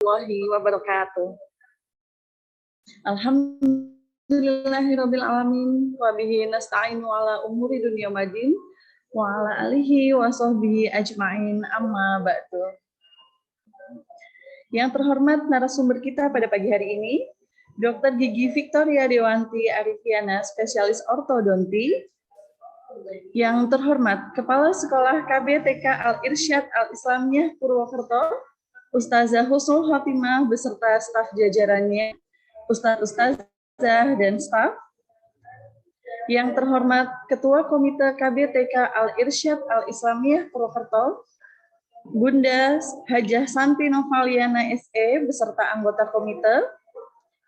warahmatullahi wabarakatuh. Alhamdulillahirabbil alamin wa bihi nasta'inu ala umuri dunya madin wa ala alihi wa sahbihi ajmain amma ba'du. Yang terhormat narasumber kita pada pagi hari ini, Dr. Gigi Victoria Dewanti Arifiana, spesialis ortodonti. Yang terhormat Kepala Sekolah KBTK Al-Irsyad Al-Islamiyah Purwokerto, Ustazah Husnul Khotimah beserta staf jajarannya, Ustazah dan staf. Yang terhormat Ketua Komite KBTK Al-Irsyad Al-Islamiyah Purwokerto, Bunda Hajah Santi Novaliana SE beserta anggota komite.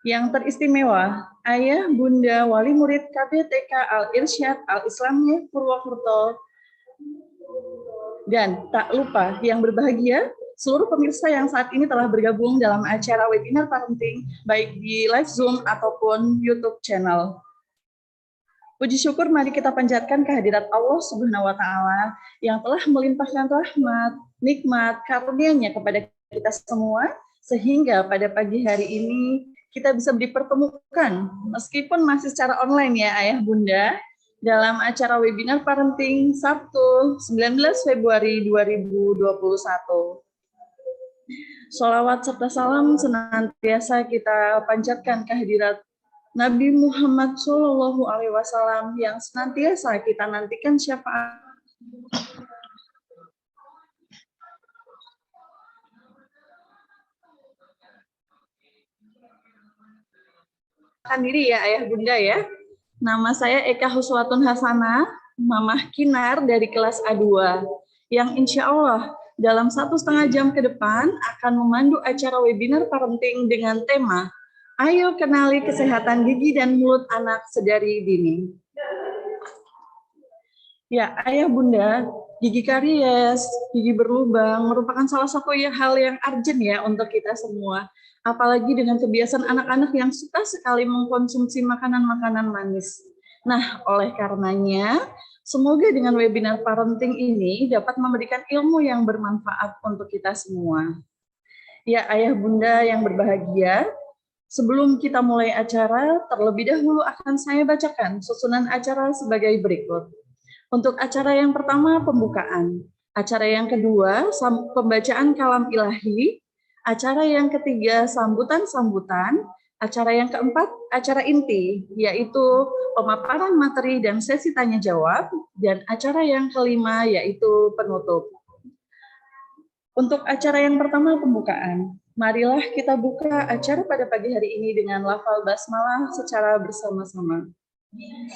Yang teristimewa, Ayah Bunda Wali Murid KBTK Al-Irsyad Al-Islamiyah Purwokerto. Dan tak lupa yang berbahagia, seluruh pemirsa yang saat ini telah bergabung dalam acara webinar parenting, baik di live Zoom ataupun YouTube channel. Puji syukur mari kita panjatkan kehadirat Allah Subhanahu wa Ta'ala yang telah melimpahkan rahmat, nikmat, karunia-Nya kepada kita semua, sehingga pada pagi hari ini kita bisa dipertemukan, meskipun masih secara online ya Ayah Bunda, dalam acara webinar parenting Sabtu 19 Februari 2021. Sholawat serta salam senantiasa kita panjatkan kehadirat Nabi Muhammad SAW yang senantiasa kita nantikan syafaat. Diri ya Ayah Bunda ya. Nama saya Eka Huswatun Hasanah, Mamah Kinar dari kelas A2, yang insya Allah dalam 1,5 jam ke depan akan memandu acara webinar parenting dengan tema Ayo Kenali Kesehatan Gigi dan Mulut Anak Sedari Dini. Ya, Ayah Bunda, gigi karies, gigi berlubang merupakan salah satu hal yang urgent ya untuk kita semua. Apalagi dengan kebiasaan anak-anak yang suka sekali mengkonsumsi makanan-makanan manis. Nah, oleh karenanya, semoga dengan webinar parenting ini dapat memberikan ilmu yang bermanfaat untuk kita semua. Ya, Ayah Bunda yang berbahagia, sebelum kita mulai acara, terlebih dahulu akan saya bacakan susunan acara sebagai berikut. Untuk acara yang pertama, pembukaan. Acara yang kedua, pembacaan kalam ilahi. Acara yang ketiga, sambutan-sambutan. Acara yang keempat, acara inti, yaitu pemaparan materi dan sesi tanya-jawab. Dan acara yang kelima, yaitu penutup. Untuk acara yang pertama, pembukaan. Marilah kita buka acara pada pagi hari ini dengan lafal basmalah secara bersama-sama.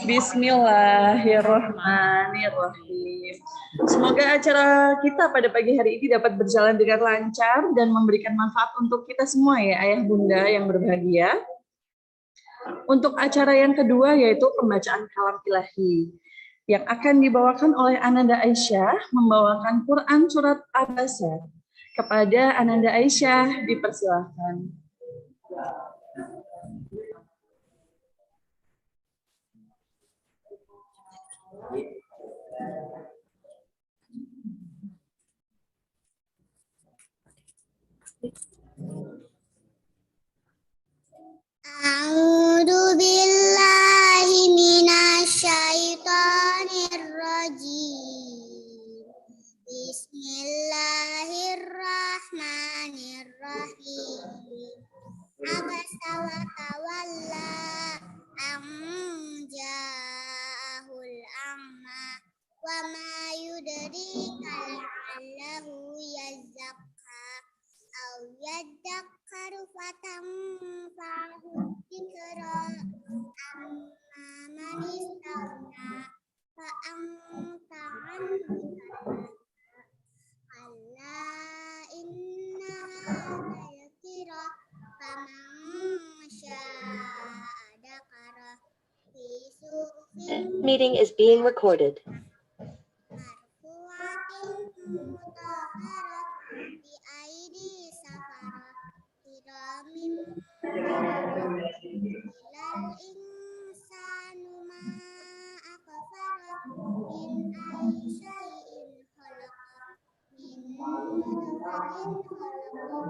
Bismillahirrahmanirrahim. Semoga acara kita pada pagi hari ini dapat berjalan dengan lancar dan memberikan manfaat untuk kita semua ya Ayah Bunda yang berbahagia. Untuk acara yang kedua yaitu pembacaan kalam ilahi yang akan dibawakan oleh Ananda Aisyah membawakan Quran surat Abasa. Kepada Ananda Aisyah dipersilahkan. A'udzu billahi minasyaitonir rajim. Bismillahirrahmanirrahim. Abasa wa tawalla an ja'ahul a'ma wa ma yudrika la'allahu yazakka aw yadhakkaru fatanfa'ahu dzikra amma man istaghna fa anta anhu Allah innaha tadhkirah faman syaa'a dzakara fi suhufin Meeting is being recorded. marfu'atin mutahharah bi aidi safarah kiramin ilal insanu ma akfara min ayyi syai'in khalaqah min nutfatin khalaqahu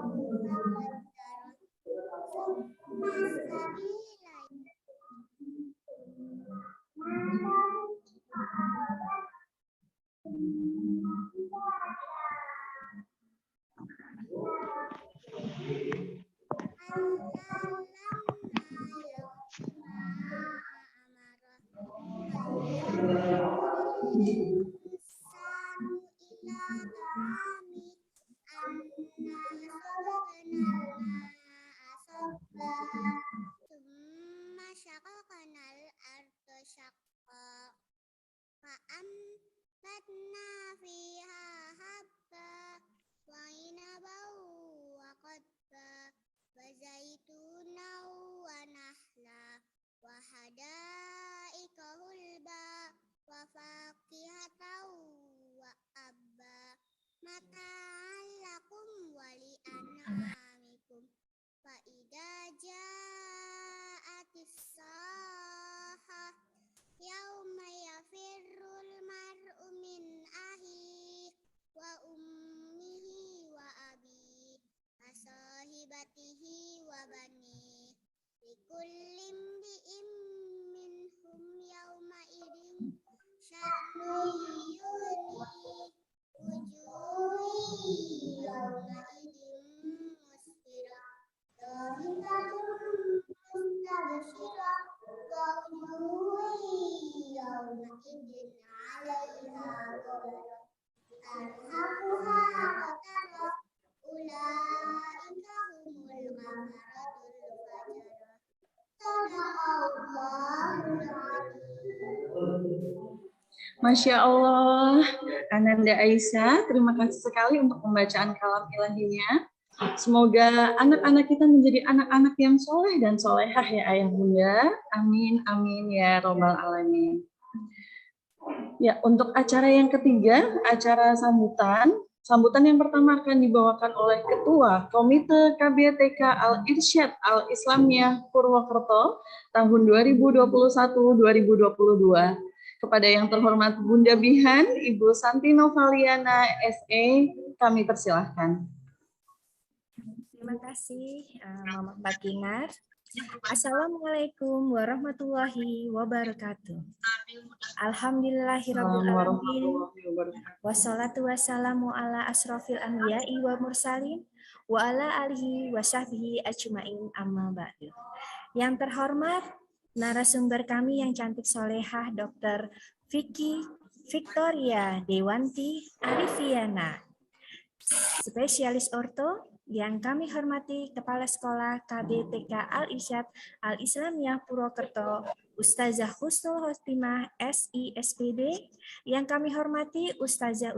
kullin bi'im minhum yawma idin sya'nun yughni wujuhi yawma idin musfirah dhahikatun mustabshirah wa wujuhi yawma idin 'alaiha ghabarah tarhaquha qatarah ulaika humul kafaratul fajarah sadaqallahul azim. Masya Allah, Ananda Aisyah, terima kasih sekali untuk pembacaan kalam ilahinya. Semoga anak-anak kita menjadi anak-anak yang soleh dan solehah ya ayah bunda. Amin, amin ya robbal alamin. Ya, untuk acara yang ketiga, acara sambutan. Sambutan yang pertama akan dibawakan oleh Ketua Komite KBTK Al-Irsyad Al-Islamiyah Purwokerto tahun 2021-2022. Kepada yang terhormat Bunda Bihan, Ibu Santi Novaliana, SE, kami persilahkan. Terima kasih, Mama Mbak Kinar. Assalamualaikum warahmatullahi wabarakatuh. Alhamdulillahirabbil alamin. Wassalatu wassalamu ala asrofil anbiya'i wa mursalin wa ala alihi wa sahbihi ajmain amma ba'du. Yang terhormat narasumber kami yang cantik solehah Dr. Vicky Victoria Dewanti Arifiana, spesialis orto. Yang kami hormati Kepala Sekolah KBTK Al-Irsyad Al-Islamiyah Purwokerto, Ustazah Husnul Khotimah SI SPD. Yang kami hormati Ustazah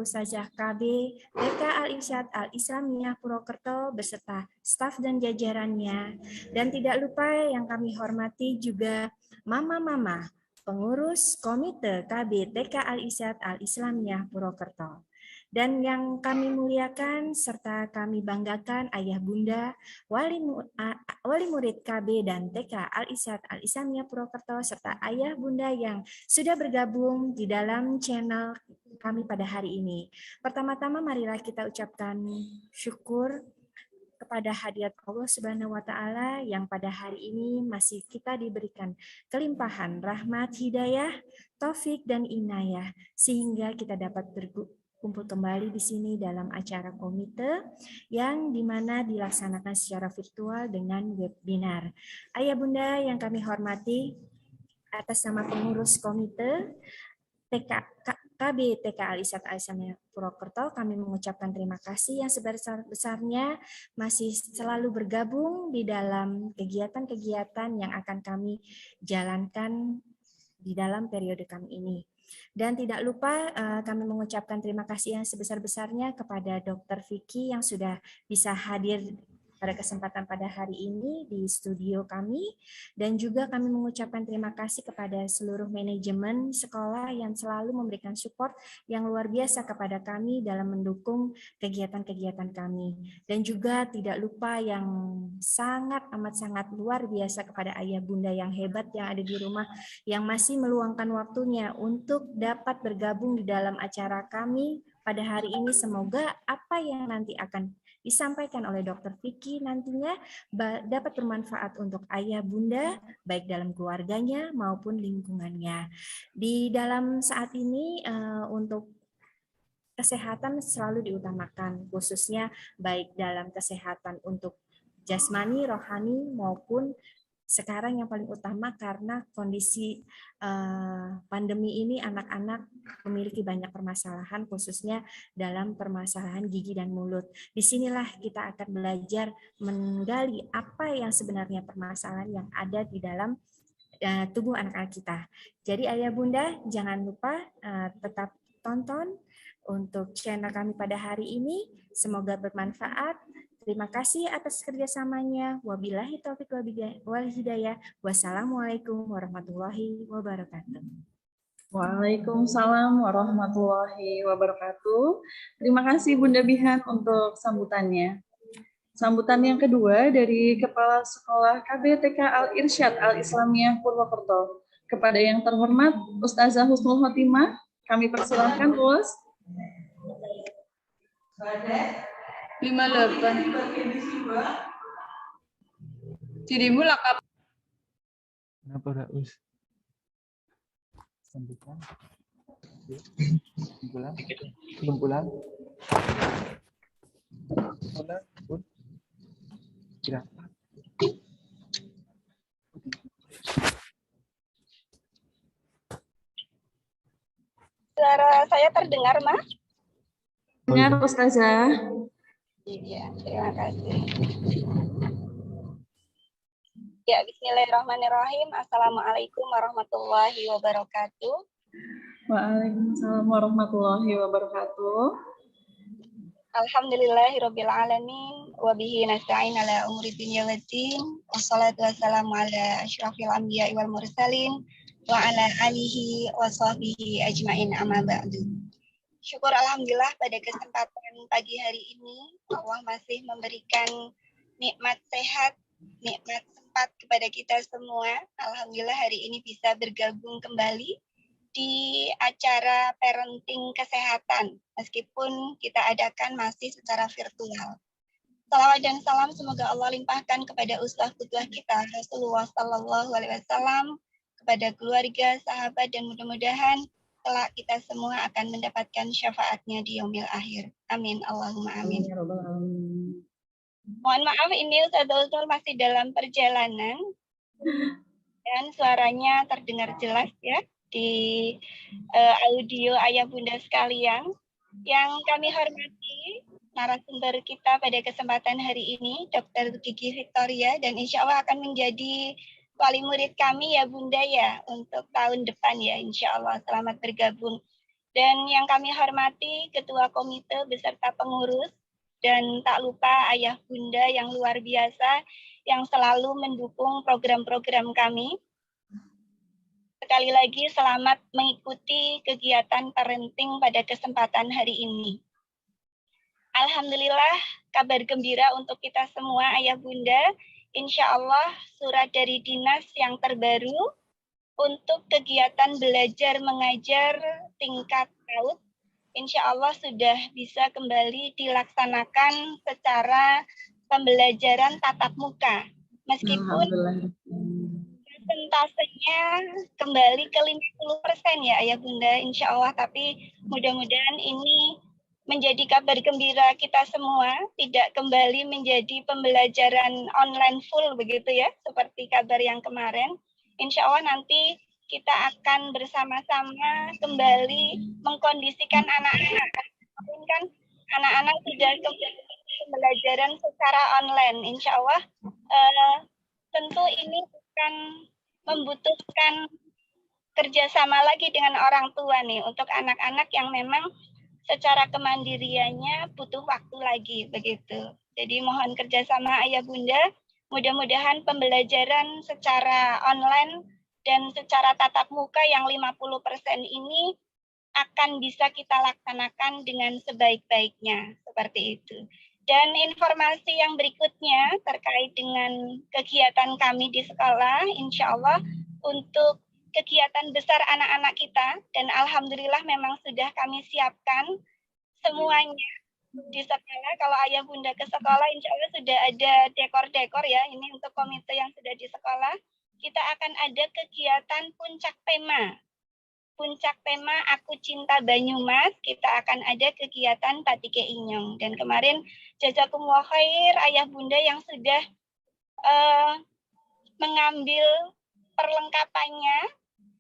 KBTK Al-Irsyad Al-Islamiyah Purwokerto beserta staf dan jajarannya. Dan tidak lupa yang kami hormati juga mama-mama pengurus Komite KBTK Al-Irsyad Al-Islamiyah Purwokerto. Dan yang kami muliakan serta kami banggakan ayah bunda, wali murid KB dan TK Al-Irsyad Al-Islamiyah Purwokerto serta ayah bunda yang sudah bergabung di dalam channel kami pada hari ini. Pertama-tama marilah kita ucapkan syukur kepada hadirat Allah Subhanahu wa taala yang pada hari ini masih kita diberikan kelimpahan rahmat, hidayah, taufik dan inayah sehingga kita dapat kumpul kembali di sini dalam acara komite yang dimana dilaksanakan secara virtual dengan webinar. Ayah bunda yang kami hormati, atas nama pengurus komite KBTK Al-Irsyad Al-Islamiyah Purwokerto, kami mengucapkan terima kasih yang sebesar-besarnya masih selalu bergabung di dalam kegiatan-kegiatan yang akan kami jalankan di dalam periode kami ini. Dan tidak lupa kami mengucapkan terima kasih yang sebesar-besarnya kepada Dr. Vicky yang sudah bisa hadir pada kesempatan pada hari ini di studio kami. Dan juga kami mengucapkan terima kasih kepada seluruh manajemen sekolah yang selalu memberikan support yang luar biasa kepada kami dalam mendukung kegiatan-kegiatan kami. Dan juga tidak lupa yang amat sangat luar biasa kepada ayah bunda yang hebat yang ada di rumah yang masih meluangkan waktunya untuk dapat bergabung di dalam acara kami pada hari ini. Semoga apa yang nanti akan disampaikan oleh Dr. Vicky nantinya dapat bermanfaat untuk ayah bunda baik dalam keluarganya maupun lingkungannya. Di dalam saat ini untuk kesehatan selalu diutamakan, khususnya baik dalam kesehatan untuk jasmani, rohani maupun sekarang yang paling utama karena kondisi pandemi ini anak-anak memiliki banyak permasalahan khususnya dalam permasalahan gigi dan mulut. Disinilah kita akan belajar menggali apa yang sebenarnya permasalahan yang ada di dalam tubuh anak-anak kita. Jadi ayah bunda jangan lupa tetap tonton untuk channel kami pada hari ini. Semoga bermanfaat. Terima kasih atas kerjasamanya. Wabillahi taufiq wal hidayah. Wassalamualaikum warahmatullahi wabarakatuh. Waalaikumsalam warahmatullahi wabarakatuh. Terima kasih Bunda Bihan untuk sambutannya. Sambutan yang kedua dari Kepala Sekolah KBTK Al-Irsyad Al-Islamiyah Purwokerto. Kepada yang terhormat Ustazah Husnul Khotimah, kami persilahkan Us. 58. Dirimu lakap Kenapa Raus? Lanjutkan. Pulang. Belum pulang. Pulang. Pun. Berapa? Suara saya terdengar, Mas? Dengar Ustazah. Iya, terima kasih. Ya, bismillahirrahmanirrahim. Assalamualaikum warahmatullahi wabarakatuh. Waalaikumsalam warahmatullahi wabarakatuh. Alhamdulillahirabbil alamin wa bihi nasta'in ala umuri dunya waddin. Wassalatu wassalamu ala asyrafil anbiya'i wal mursalin wa ala alihi wa sahbihi ajmain amma ba'du. Syukur alhamdulillah pada kesempatan pagi hari ini Allah masih memberikan nikmat sehat, nikmat sempat kepada kita semua. Alhamdulillah hari ini bisa bergabung kembali di acara parenting kesehatan meskipun kita adakan masih secara virtual. Salawat dan salam semoga Allah limpahkan kepada uswah qudwah kita Rasulullah Sallallahu Alaihi Wasallam, kepada keluarga, sahabat, dan mudah-mudahan kelak kita semua akan mendapatkan syafaatnya di yaumil akhir. Amin. Allahumma amin. Mohon maaf ini Ustadzul masih dalam perjalanan dan suaranya terdengar jelas ya di audio ayah bunda sekalian. Yang kami hormati narasumber kita pada kesempatan hari ini, Dr. Gigi Victoria, dan insya Allah akan menjadi wali murid kami ya Bunda ya untuk tahun depan ya insya Allah. Selamat bergabung. Dan yang kami hormati Ketua Komite beserta pengurus dan tak lupa Ayah Bunda yang luar biasa yang selalu mendukung program-program kami. Sekali lagi selamat mengikuti kegiatan parenting pada kesempatan hari ini. Alhamdulillah kabar gembira untuk kita semua Ayah Bunda. Insya Allah surat dari dinas yang terbaru untuk kegiatan belajar mengajar tingkat PAUD, insya Allah sudah bisa kembali dilaksanakan secara pembelajaran tatap muka. Meskipun persentasenya kembali ke 50% ya Ayah Bunda, insya Allah, tapi mudah-mudahan ini menjadi kabar gembira kita semua, tidak kembali menjadi pembelajaran online full begitu ya, seperti kabar yang kemarin. Insya Allah nanti kita akan bersama-sama kembali mengkondisikan anak-anak. Kan anak-anak sudah kembali pembelajaran secara online. Insya Allah tentu ini akan membutuhkan kerjasama lagi dengan orang tua nih, untuk anak-anak yang memang secara kemandiriannya butuh waktu lagi begitu. Jadi mohon kerjasama Ayah Bunda. Mudah-mudahan pembelajaran secara online dan secara tatap muka yang 50% ini akan bisa kita laksanakan dengan sebaik-baiknya seperti itu. Dan informasi yang berikutnya terkait dengan kegiatan kami di sekolah, insya Allah untuk kegiatan besar anak-anak kita, dan alhamdulillah memang sudah kami siapkan semuanya di sekolah. Kalau Ayah Bunda ke sekolah, insya Allah sudah ada dekor-dekor ya, ini untuk komite yang sudah di sekolah. Kita akan ada kegiatan puncak tema. Puncak tema Aku Cinta Banyumas, kita akan ada kegiatan Batike Inyong. Dan kemarin jazakumullah khair Ayah Bunda yang sudah mengambil perlengkapannya.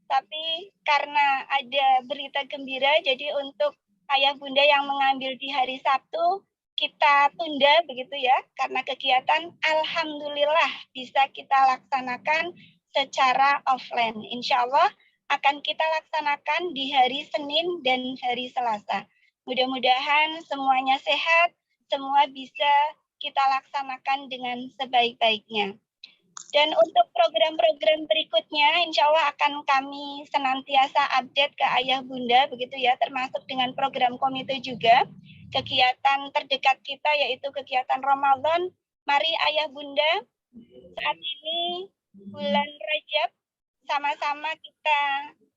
Tapi karena ada berita gembira, jadi untuk Ayah Bunda yang mengambil di hari Sabtu, kita tunda begitu ya, karena kegiatan alhamdulillah bisa kita laksanakan secara offline. Insya Allah akan kita laksanakan di hari Senin dan hari Selasa. Mudah-mudahan semuanya sehat, semua bisa kita laksanakan dengan sebaik-baiknya. Dan untuk program-program berikutnya, insya Allah akan kami senantiasa update ke Ayah Bunda, begitu ya, termasuk dengan program komite juga. Kegiatan terdekat kita yaitu kegiatan Ramadan. Mari Ayah Bunda, saat ini bulan Rajab, sama-sama kita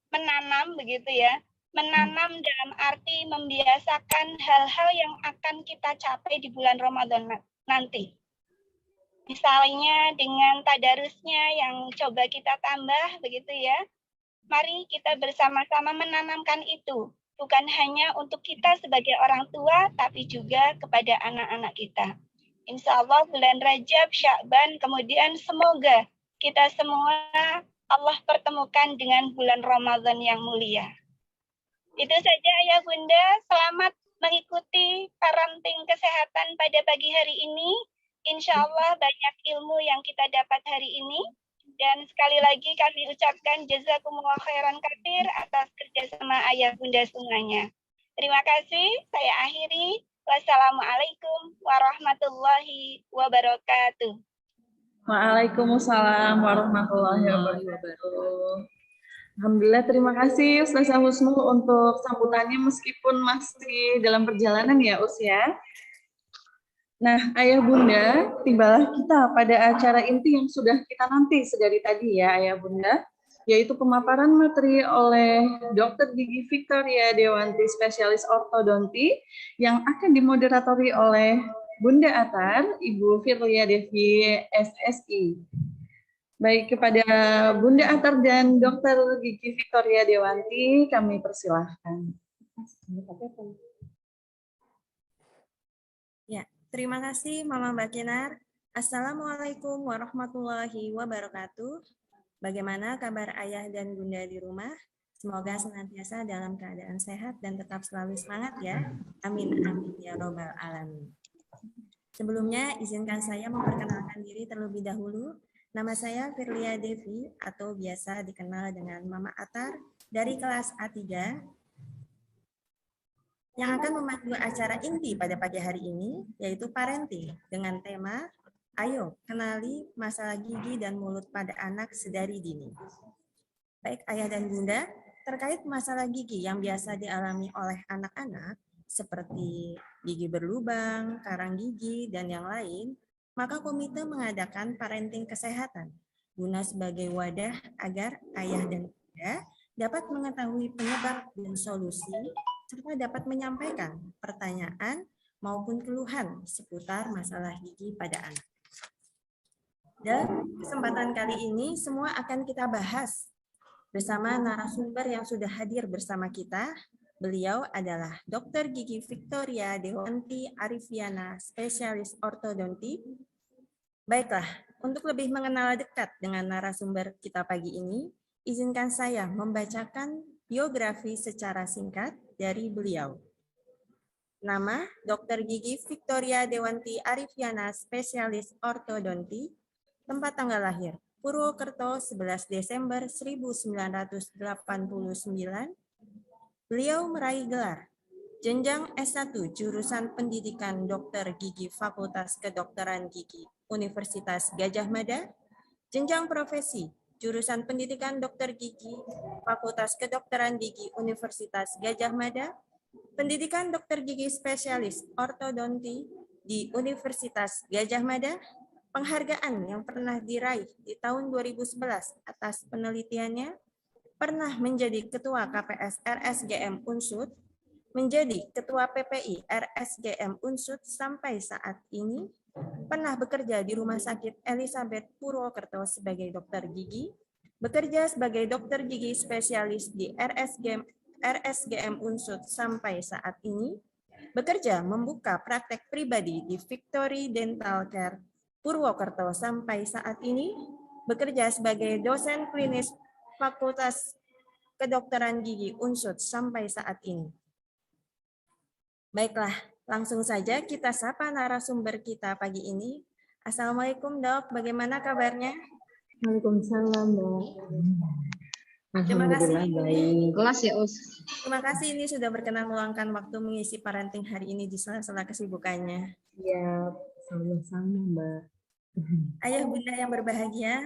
menanam, begitu ya. Menanam dalam arti membiasakan hal-hal yang akan kita capai di bulan Ramadan nanti. Misalnya dengan tadarusnya yang coba kita tambah begitu ya. Mari kita bersama-sama menanamkan itu. Bukan hanya untuk kita sebagai orang tua, tapi juga kepada anak-anak kita. Insya Allah bulan Rajab, Sya'ban, kemudian semoga kita semua Allah pertemukan dengan bulan Ramadan yang mulia. Itu saja Ayah Bunda, selamat mengikuti parenting kesehatan pada pagi hari ini. Insya Allah banyak ilmu yang kita dapat hari ini. Dan sekali lagi kami ucapkan jazakumullah khairan katsir atas kerjasama Ayah Bunda semuanya. Terima kasih, saya akhiri. Wassalamualaikum warahmatullahi wabarakatuh. Waalaikumsalam warahmatullahi wabarakatuh. Alhamdulillah, terima kasih Ustazah Husnul untuk sambutannya meskipun masih dalam perjalanan ya Us ya. Nah, Ayah Bunda, tibalah kita pada acara inti yang sudah kita nanti sedari tadi ya Ayah Bunda, yaitu pemaparan materi oleh Dr. Gigi Victoria Dewanti, spesialis ortodonti, yang akan dimoderatori oleh Bunda Atar, Ibu Firlia Devi, SSI. Baik, kepada Bunda Atar dan Dr. Gigi Victoria Dewanti, kami persilahkan. Ya, terima kasih Mama Mbak Kinar. Assalamualaikum warahmatullahi wabarakatuh. Bagaimana kabar ayah dan bunda di rumah? Semoga senantiasa dalam keadaan sehat dan tetap selalu semangat ya. Amin, amin ya robbal alamin. Sebelumnya, izinkan saya memperkenalkan diri terlebih dahulu. Nama saya Firlia Devi atau biasa dikenal dengan Mama Atar dari kelas A3 yang akan memandu acara inti pada pagi hari ini, yaitu parenting dengan tema Ayo kenali masalah gigi dan mulut pada anak sedari dini. Baik ayah dan bunda, terkait masalah gigi yang biasa dialami oleh anak-anak seperti gigi berlubang, karang gigi, dan yang lain, maka komite mengadakan parenting kesehatan guna sebagai wadah agar ayah dan bunda dapat mengetahui penyebab dan solusi serta dapat menyampaikan pertanyaan maupun keluhan seputar masalah gigi pada anak. Dan kesempatan kali ini semua akan kita bahas bersama narasumber yang sudah hadir bersama kita. Beliau adalah Dr. Gigi Victoria Dewanti Arifiana, spesialis ortodonti. Baiklah, untuk lebih mengenal dekat dengan narasumber kita pagi ini, izinkan saya membacakan biografi secara singkat dari beliau. Nama Dr. Gigi Victoria Dewanti Arifiana, spesialis ortodonti. Tempat tanggal lahir Purwokerto 11 Desember 1989. Beliau meraih gelar jenjang S1 jurusan pendidikan Dokter Gigi Fakultas Kedokteran Gigi Universitas Gadjah Mada, jenjang profesi jurusan pendidikan Dokter Gigi Fakultas Kedokteran Gigi Universitas Gadjah Mada, pendidikan Dokter Gigi spesialis ortodonti di Universitas Gadjah Mada. Penghargaan yang pernah diraih di tahun 2011 atas penelitiannya, pernah menjadi Ketua KPS RSGM Unsud, menjadi Ketua PPI RSGM Unsud sampai saat ini, pernah bekerja di Rumah Sakit Elizabeth Purwokerto sebagai dokter gigi, bekerja sebagai dokter gigi spesialis di RSGM Unsud sampai saat ini, bekerja membuka praktek pribadi di Victory Dental Care Purwokerto sampai saat ini, bekerja sebagai dosen klinis Fakultas Kedokteran Gigi Unsud sampai saat ini. Baiklah, langsung saja kita sapa narasumber kita pagi ini. Assalamualaikum dok, bagaimana kabarnya? Waalaikumsalam dok. Terima kasih. Baik. Kelas ya Us. Terima kasih ini sudah berkenan meluangkan waktu mengisi parenting hari ini di sela-sela kesibukannya. Ya, sama-sama Mbak. Ayah bunda yang berbahagia,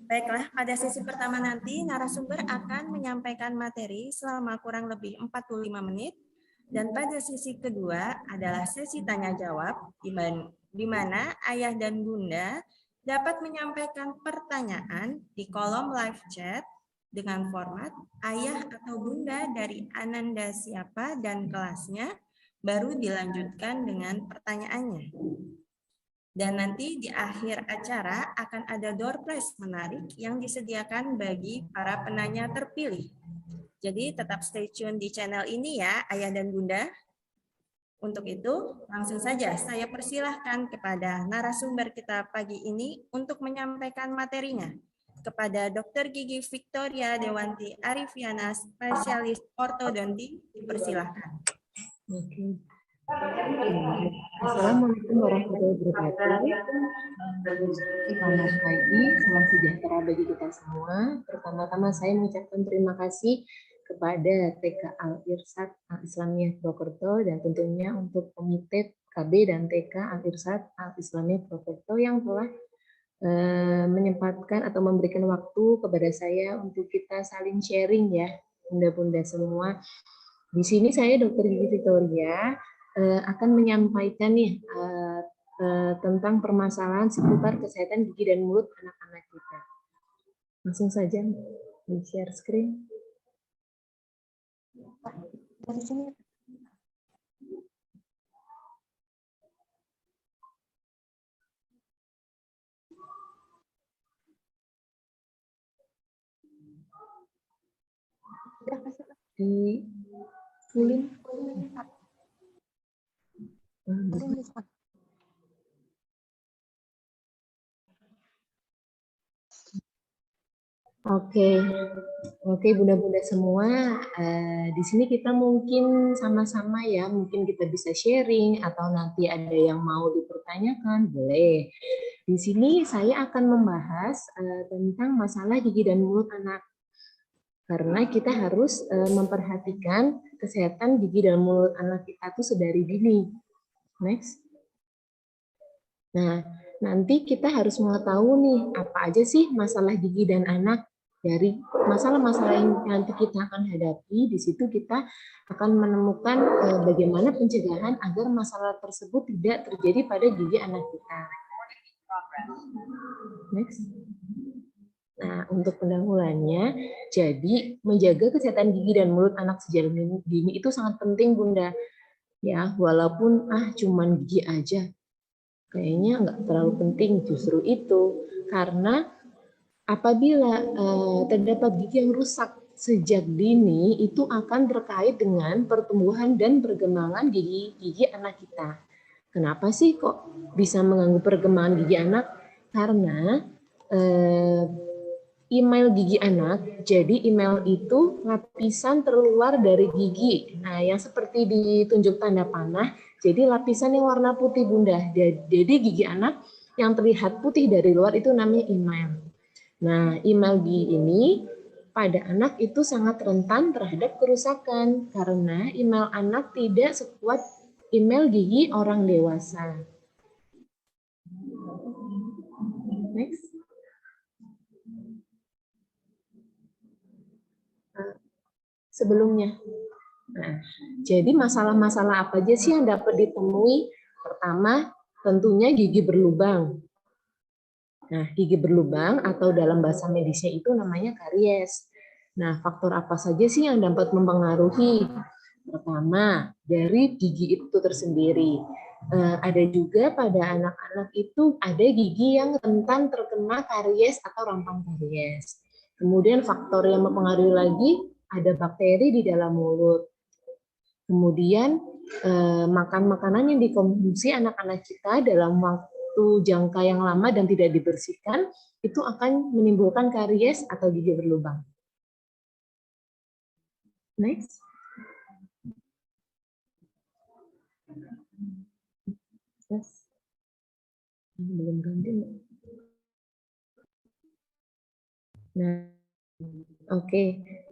baiklah pada sesi pertama nanti narasumber akan menyampaikan materi selama kurang lebih 45 menit dan pada sesi kedua adalah sesi tanya jawab di mana ayah dan bunda dapat menyampaikan pertanyaan di kolom live chat dengan format ayah atau bunda dari Ananda siapa dan kelasnya baru dilanjutkan dengan pertanyaannya. Dan nanti di akhir acara akan ada door prize menarik yang disediakan bagi para penanya terpilih. Jadi tetap stay tune di channel ini ya, Ayah dan Bunda. Untuk itu, langsung saja saya persilahkan kepada narasumber kita pagi ini untuk menyampaikan materinya. Kepada Dr. Gigi Victoria Dewanti Arifiana, spesialis ortodonti, dipersilahkan. Oke. Assalamualaikum warahmatullahi wabarakatuh. Selamat pagi, salam sejahtera bagi kita semua. Pertama-tama saya mengucapkan terima kasih kepada TK Al-Irsyad Al-Islamiyah Purwokerto dan tentunya untuk Komite KB dan TK Al-Irsyad Al-Islamiyah Purwokerto yang telah menyempatkan atau memberikan waktu kepada saya untuk kita saling sharing ya, bunda-bunda semua. Di sini saya Dr. Gigi Victoria akan menyampaikan nih tentang permasalahan seputar kesehatan gigi dan mulut anak-anak kita. Langsung saja di share screen. Dari sini. Di fullin. Oke, bunda-bunda semua. Di sini kita mungkin sama-sama ya, mungkin kita bisa sharing atau nanti ada yang mau dipertanyakan, boleh. Di sini saya akan membahas tentang masalah gigi dan mulut anak. Karena kita harus memperhatikan kesehatan gigi dan mulut anak kita itu sedari dini. Next. Nah, nanti kita harus mengetahui nih, apa aja sih masalah gigi dan anak. Dari masalah-masalah yang nanti kita akan hadapi, di situ kita akan menemukan bagaimana pencegahan agar masalah tersebut tidak terjadi pada gigi anak kita. Next. Nah, untuk pendahuluannya, jadi menjaga kesehatan gigi dan mulut anak sejak dini itu sangat penting, Bunda. Ya, walaupun cuman gigi aja, kayaknya nggak terlalu penting, justru itu. Karena apabila terdapat gigi yang rusak sejak dini, itu akan terkait dengan pertumbuhan dan perkembangan gigi anak kita. Kenapa sih kok bisa mengganggu perkembangan gigi anak? Karena email gigi anak, jadi email itu lapisan terluar dari gigi. Nah, yang seperti ditunjuk tanda panah, jadi lapisan yang warna putih, Bunda. Jadi gigi anak yang terlihat putih dari luar itu namanya email. Nah, email gigi ini pada anak itu sangat rentan terhadap kerusakan karena email anak tidak sekuat email gigi orang dewasa. Next. Sebelumnya. Nah, jadi masalah-masalah apa aja sih yang dapat ditemui? Pertama, tentunya gigi berlubang. Nah, gigi berlubang atau dalam bahasa medisnya itu namanya karies. Nah, faktor apa saja sih yang dapat mempengaruhi? Pertama, dari gigi itu tersendiri. Ada juga pada anak-anak itu ada gigi yang rentan terkena karies atau rampang karies. Kemudian faktor yang mempengaruhi lagi ada bakteri di dalam mulut. Kemudian makan makanan yang dikonsumsi anak-anak kita dalam waktu jangka yang lama dan tidak dibersihkan itu akan menimbulkan karies atau gigi berlubang. Next. Belum ganti. Nah, oke.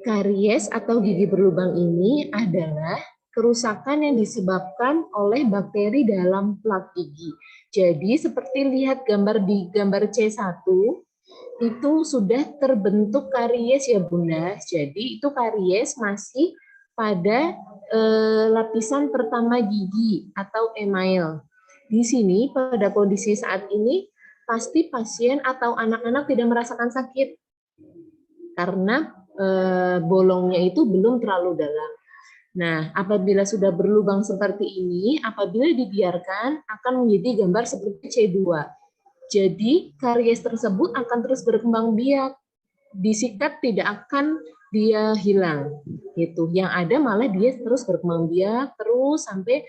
Karies atau gigi berlubang ini adalah kerusakan yang disebabkan oleh bakteri dalam plak gigi. Jadi seperti lihat gambar di gambar C1, itu sudah terbentuk karies ya Bunda. Jadi itu karies masih pada lapisan pertama gigi atau email. Di sini pada kondisi saat ini pasti pasien atau anak-anak tidak merasakan sakit karena bolongnya itu belum terlalu dalam. Nah, apabila sudah berlubang seperti ini, apabila dibiarkan akan menjadi gambar seperti C2. Jadi, karies tersebut akan terus berkembang biak. Disikat tidak akan dia hilang. Gitu. Yang ada malah dia terus berkembang biak terus sampai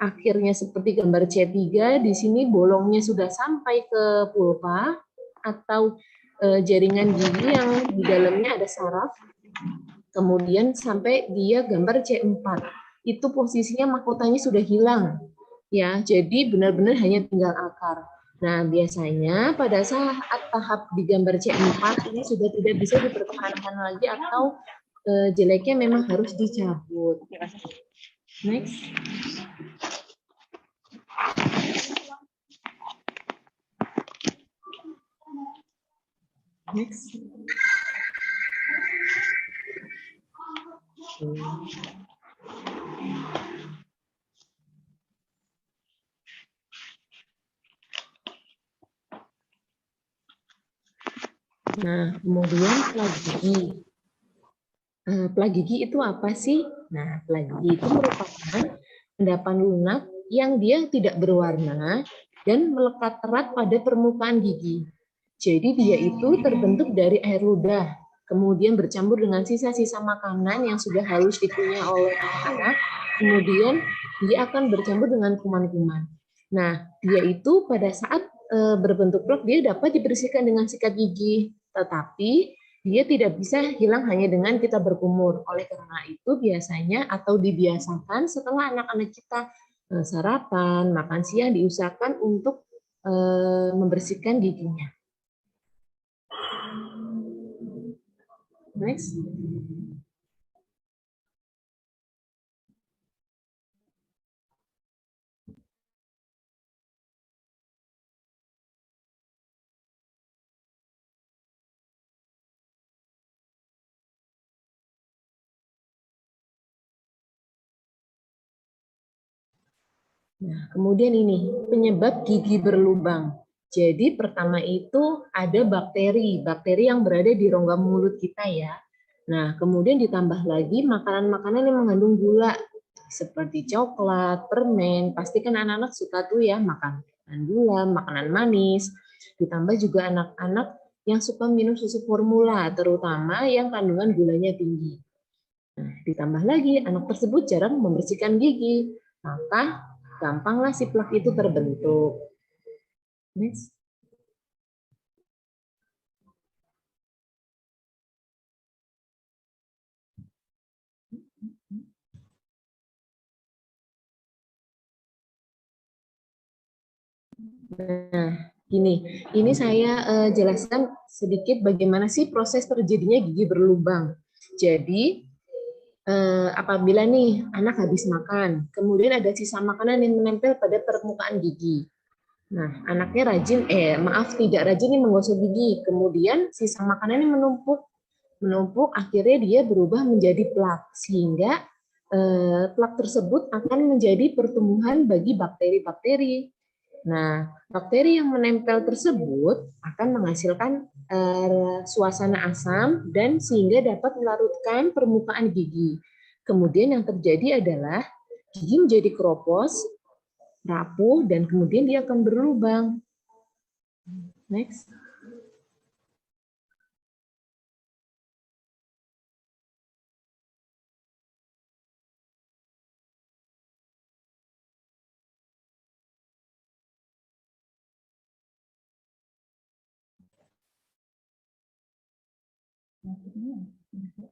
akhirnya seperti gambar C3. Di sini bolongnya sudah sampai ke pulpa atau jaringan gigi yang di dalamnya ada saraf. Kemudian sampai dia gambar C4. Itu posisinya mahkotanya sudah hilang. Ya, jadi benar-benar hanya tinggal akar. Nah, biasanya pada saat tahap di gambar C4 ini sudah tidak bisa dipertahankan lagi atau jeleknya memang harus dicabut. Next. Next. Nah, kemudian plak gigi. Plak gigi itu apa sih? Nah, plak gigi itu merupakan endapan lunak yang dia tidak berwarna dan melekat erat pada permukaan gigi. Jadi dia itu terbentuk dari air ludah, kemudian bercampur dengan sisa-sisa makanan yang sudah halus dikunyah oleh anak-anak, kemudian dia akan bercampur dengan kuman-kuman. Nah, dia itu pada saat berbentuk plak dia dapat dibersihkan dengan sikat gigi, tetapi dia tidak bisa hilang hanya dengan kita berkumur. Oleh karena itu biasanya atau dibiasakan setelah anak-anak kita sarapan, makan siang diusahakan untuk membersihkan giginya. Next. Nah, kemudian ini penyebab gigi berlubang. Jadi pertama itu ada bakteri yang berada di rongga mulut kita ya. Nah, kemudian ditambah lagi makanan-makanan yang mengandung gula seperti coklat, permen. Pasti kan anak-anak suka tuh ya makan makanan gula, makanan manis. Ditambah juga anak-anak yang suka minum susu formula, terutama yang kandungan gulanya tinggi. Nah, ditambah lagi anak tersebut jarang membersihkan gigi, maka gampanglah si plak itu terbentuk. Next. Nah, ini saya jelaskan sedikit bagaimana sih proses terjadinya gigi berlubang. Jadi, apabila nih anak habis makan, kemudian ada sisa makanan yang menempel pada permukaan gigi. Nah, anaknya tidak rajin nih menggosok gigi, kemudian sisa makanan ini menumpuk, akhirnya dia berubah menjadi plak, sehingga plak tersebut akan menjadi pertumbuhan bagi bakteri-bakteri. Nah, bakteri yang menempel tersebut akan menghasilkan suasana asam dan sehingga dapat melarutkan permukaan gigi. Kemudian yang terjadi adalah gigi menjadi keropos, rapuh, dan kemudian dia akan berlubang. Next.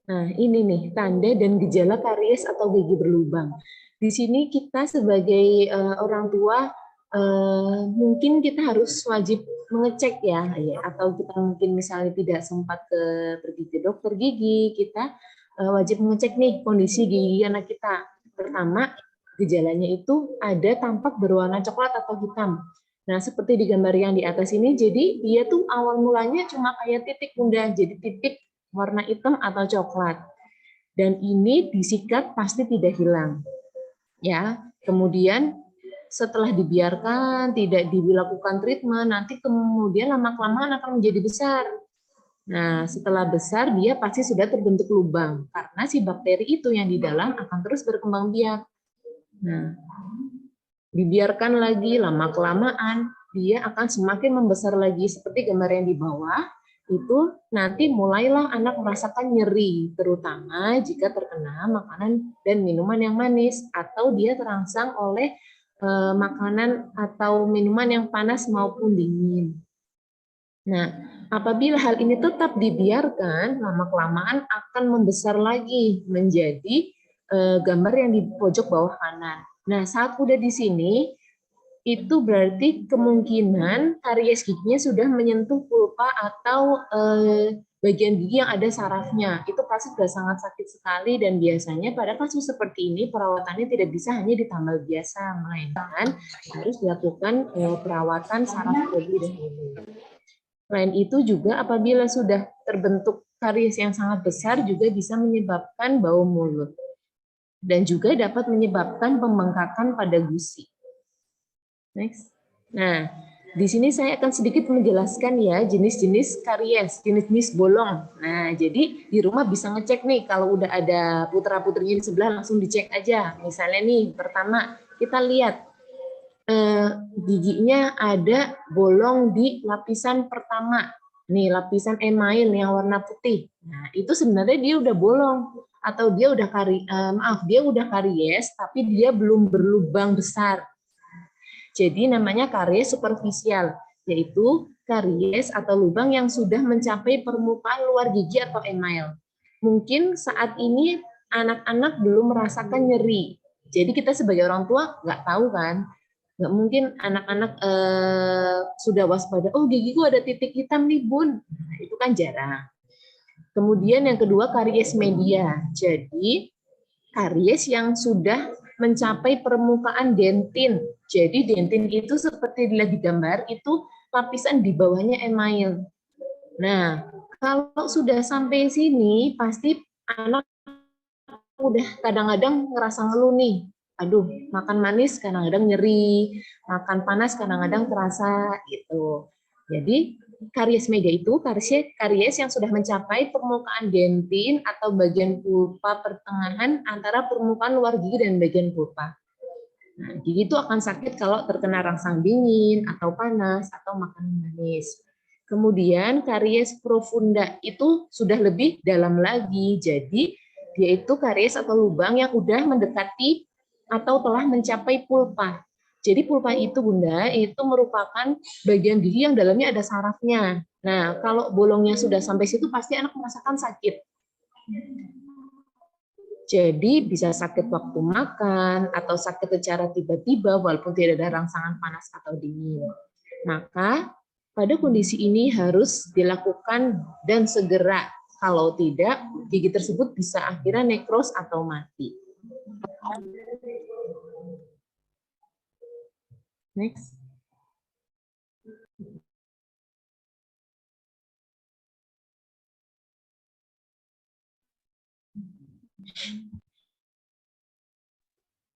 Nah, ini nih tanda dan gejala karies atau gigi berlubang. Di sini kita sebagai orang tua mungkin kita harus wajib mengecek ya, atau kita mungkin misalnya tidak sempat pergi ke dokter gigi, kita wajib mengecek nih kondisi gigi anak kita. Pertama, gejalanya itu ada tampak berwarna coklat atau hitam. Nah, seperti di gambar yang di atas ini, jadi dia tuh awal mulanya cuma kayak titik bunda, jadi titik warna hitam atau coklat. Dan ini disikat pasti tidak hilang. Ya, kemudian setelah dibiarkan tidak dilakukan treatment, nanti kemudian lama-kelamaan akan menjadi besar. Nah, setelah besar dia pasti sudah terbentuk lubang karena si bakteri itu yang di dalam akan terus berkembang biak. Nah, dibiarkan lagi lama-kelamaan dia akan semakin membesar lagi seperti gambar yang di bawah. Itu nanti mulailah anak merasakan nyeri, terutama jika terkena makanan dan minuman yang manis atau dia terangsang oleh makanan atau minuman yang panas maupun dingin. Nah, apabila hal ini tetap dibiarkan, lama-kelamaan akan membesar lagi menjadi gambar yang di pojok bawah kanan. Nah, saat udah di sini, itu berarti kemungkinan karies giginya sudah menyentuh pulpa atau bagian gigi yang ada sarafnya. Itu pasti sudah sangat sakit sekali dan biasanya pada kasus seperti ini perawatannya tidak bisa hanya ditambal biasa, melainkan harus dilakukan perawatan saraf terlebih dahulu. Selain itu juga apabila sudah terbentuk karies yang sangat besar juga bisa menyebabkan bau mulut dan juga dapat menyebabkan pembengkakan pada gusi. Next. Nah, di sini saya akan sedikit menjelaskan ya jenis-jenis karies, jenis-jenis bolong. Nah, jadi di rumah bisa ngecek nih kalau udah ada putra-putrinya di sebelah langsung dicek aja. Misalnya nih, pertama kita lihat giginya ada bolong di lapisan pertama. Nih, lapisan email yang warna putih. Nah, itu sebenarnya dia udah bolong atau dia udah dia udah karies tapi dia belum berlubang besar. Jadi namanya karies superficial, yaitu karies atau lubang yang sudah mencapai permukaan luar gigi atau email. Mungkin saat ini anak-anak belum merasakan nyeri. Jadi kita sebagai orang tua nggak tahu kan, nggak mungkin anak-anak sudah waspada, oh gigiku ada titik hitam nih bun, nah, itu kan jarang. Kemudian yang kedua karies media, jadi karies yang sudah mencapai permukaan dentin. Jadi dentin itu seperti dilihat di gambar, itu lapisan di bawahnya email. Nah, kalau sudah sampai sini, pasti anak udah kadang-kadang ngerasa ngeluh nih. Aduh, makan manis kadang-kadang nyeri, makan panas kadang-kadang terasa gitu. Jadi karies media itu karies yang sudah mencapai permukaan dentin atau bagian pulpa pertengahan antara permukaan luar gigi dan bagian pulpa. Nah, gigi itu akan sakit kalau terkena rangsang dingin atau panas atau makanan manis. Kemudian karies profunda itu sudah lebih dalam lagi. Jadi dia itu karies atau lubang yang sudah mendekati atau telah mencapai pulpa. Jadi pulpa itu Bunda, itu merupakan bagian gigi yang dalamnya ada sarafnya. Nah, kalau bolongnya sudah sampai situ pasti anak merasakan sakit. Jadi bisa sakit waktu makan atau sakit secara tiba-tiba walaupun tidak ada rangsangan panas atau dingin. Maka pada kondisi ini harus dilakukan dan segera. Kalau tidak, gigi tersebut bisa akhirnya nekros atau mati. Next.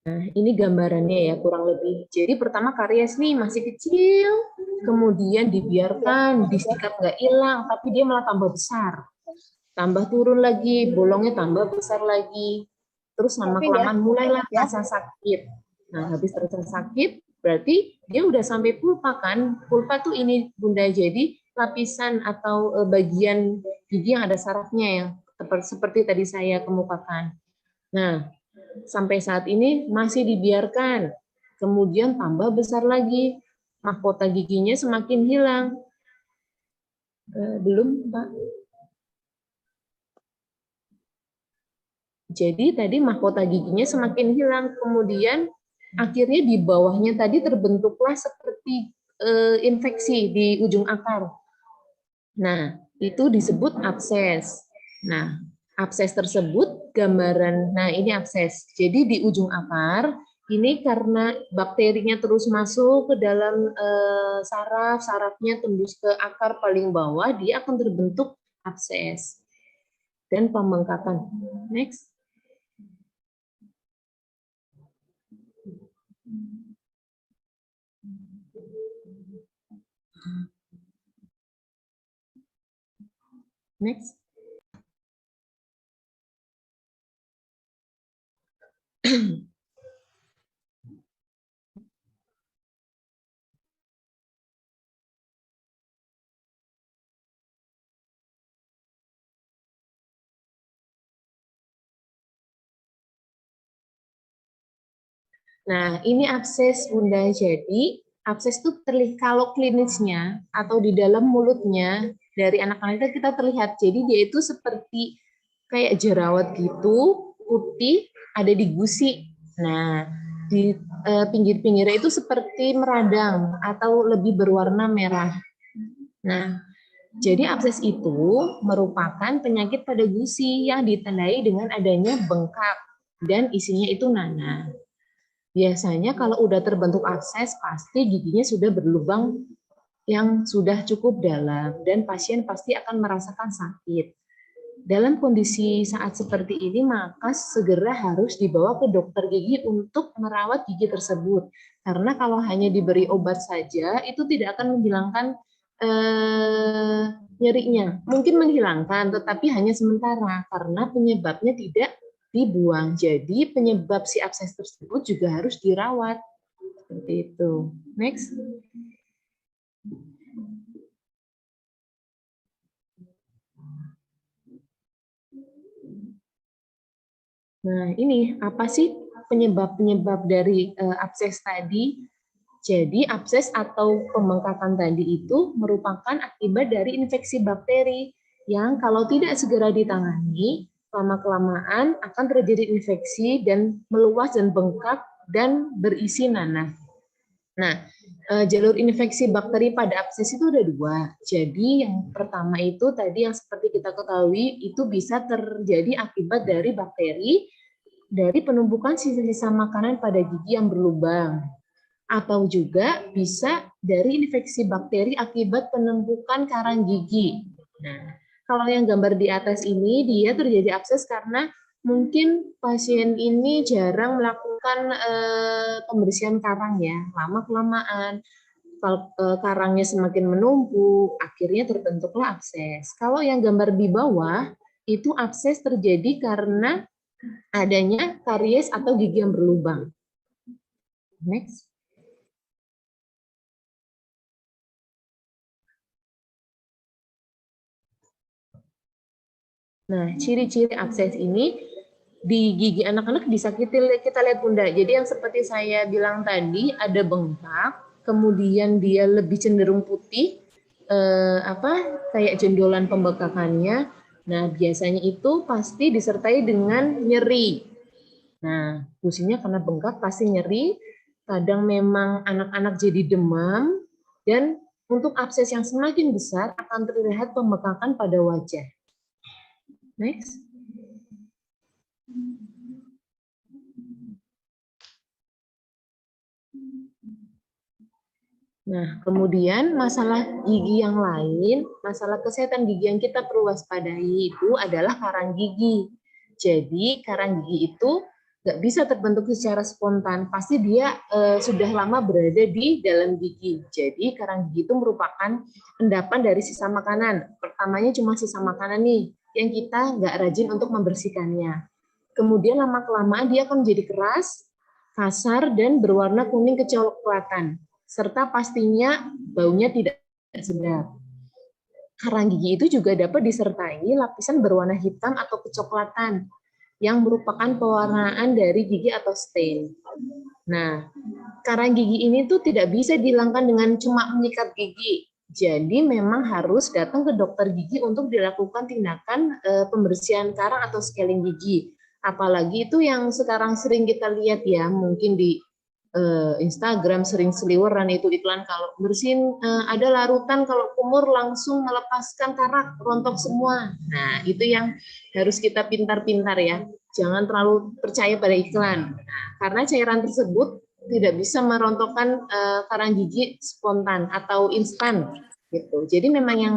Nah, ini gambarannya ya kurang lebih. Jadi pertama karies nih masih kecil, kemudian dibiarkan, disikat nggak hilang, tapi dia malah tambah besar. Tambah turun lagi, bolongnya tambah besar lagi. Terus lama-kelamaan mulailah terasa sakit. Nah, habis terasa sakit, berarti dia udah sampai pulpa kan? Pulpa tuh ini Bunda, jadi lapisan atau bagian gigi yang ada sarafnya ya, seperti tadi saya kemukakan. Nah, sampai saat ini masih dibiarkan. Kemudian tambah besar lagi. Mahkota giginya semakin hilang. Belum, Pak. Jadi tadi mahkota giginya semakin hilang. Kemudian akhirnya di bawahnya tadi terbentuklah seperti infeksi di ujung akar. Nah, itu disebut abses. Nah, abses tersebut gambaran, nah ini abses. Jadi di ujung akar, ini karena bakterinya terus masuk ke dalam sarafnya tembus ke akar paling bawah, dia akan terbentuk abses dan pembengkakan. Next. Next. Nah, ini abses Bunda. Jadi, abses itu terlihat kalau klinisnya atau di dalam mulutnya dari anak-anak itu kita terlihat. Jadi dia itu seperti kayak jerawat gitu, putih, ada di gusi. Nah, di pinggir-pinggirnya itu seperti meradang atau lebih berwarna merah. Nah, jadi abses itu merupakan penyakit pada gusi yang ditandai dengan adanya bengkak dan isinya itu nanah. Biasanya kalau udah terbentuk abses, pasti giginya sudah berlubang yang sudah cukup dalam dan pasien pasti akan merasakan sakit. Dalam kondisi saat seperti ini, maka segera harus dibawa ke dokter gigi untuk merawat gigi tersebut. Karena kalau hanya diberi obat saja, itu tidak akan menghilangkan nyerinya. Mungkin menghilangkan, tetapi hanya sementara karena penyebabnya tidak dibuang. Jadi penyebab si abses tersebut juga harus dirawat. Seperti itu. Next. Nah, ini apa sih penyebab-penyebab dari abses tadi? Jadi abses atau pembengkakan tadi itu merupakan akibat dari infeksi bakteri yang kalau tidak segera ditangani, lama-kelamaan akan terjadi infeksi dan meluas dan bengkak dan berisi nanah. Nah, jalur infeksi bakteri pada abses itu ada dua. Jadi yang pertama itu tadi yang seperti kita ketahui itu bisa terjadi akibat dari bakteri dari penumpukan sisa-sisa makanan pada gigi yang berlubang. Atau juga bisa dari infeksi bakteri akibat penumpukan karang gigi. Nah, kalau yang gambar di atas ini dia terjadi abses karena mungkin pasien ini jarang melakukan pembersihan karang ya, lama-kelamaan karangnya semakin menumpuk, akhirnya terbentuklah abses. Kalau yang gambar di bawah itu abses terjadi karena adanya karies atau gigi yang berlubang. Next. Nah, ciri-ciri abses ini di gigi anak-anak bisa kita lihat Bunda. Jadi yang seperti saya bilang tadi, ada bengkak, kemudian dia lebih cenderung putih, kayak jendolan pembengkakannya. Nah, biasanya itu pasti disertai dengan nyeri. Nah, gusinya karena bengkak pasti nyeri. Kadang memang anak-anak jadi demam, dan untuk abses yang semakin besar akan terlihat pembengkakan pada wajah. Next. Nah, kemudian masalah gigi yang lain, masalah kesehatan gigi yang kita perlu waspadai itu adalah karang gigi. Jadi, karang gigi itu nggak bisa terbentuk secara spontan, pasti dia sudah lama berada di dalam gigi. Jadi, karang gigi itu merupakan endapan dari sisa makanan. Pertamanya cuma sisa makanan nih, yang kita nggak rajin untuk membersihkannya. Kemudian lama-kelamaan dia akan menjadi keras, kasar, dan berwarna kuning kecoklatan. Serta pastinya baunya tidak sedap. Karang gigi itu juga dapat disertai lapisan berwarna hitam atau kecoklatan, yang merupakan pewarnaan dari gigi atau stain. Nah, karang gigi ini tuh tidak bisa dihilangkan dengan cuma menyikat gigi. Jadi memang harus datang ke dokter gigi untuk dilakukan tindakan pembersihan karang atau scaling gigi. Apalagi itu yang sekarang sering kita lihat ya, mungkin di Instagram sering seliweran itu iklan kalau bersihin ada larutan kalau kumur langsung melepaskan karak, rontok semua. Nah, itu yang harus kita pintar-pintar ya. Jangan terlalu percaya pada iklan. Nah, karena cairan tersebut tidak bisa merontokkan karang gigi spontan atau instan gitu. Jadi memang yang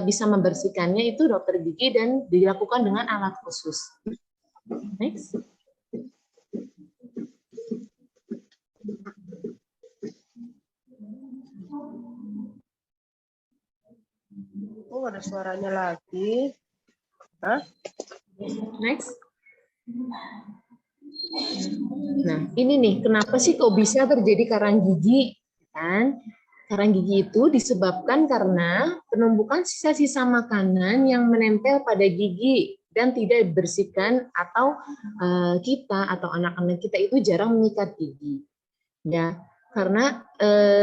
bisa membersihkannya itu dokter gigi dan dilakukan dengan alat khusus. Next. Oh, ada suaranya lagi. Hah? Next. Nah, ini nih, kenapa sih kok bisa terjadi karang gigi? Kan? Karang gigi itu disebabkan karena penumpukan sisa-sisa makanan yang menempel pada gigi dan tidak dibersihkan, atau kita atau anak-anak kita itu jarang menyikat gigi. Ya, karena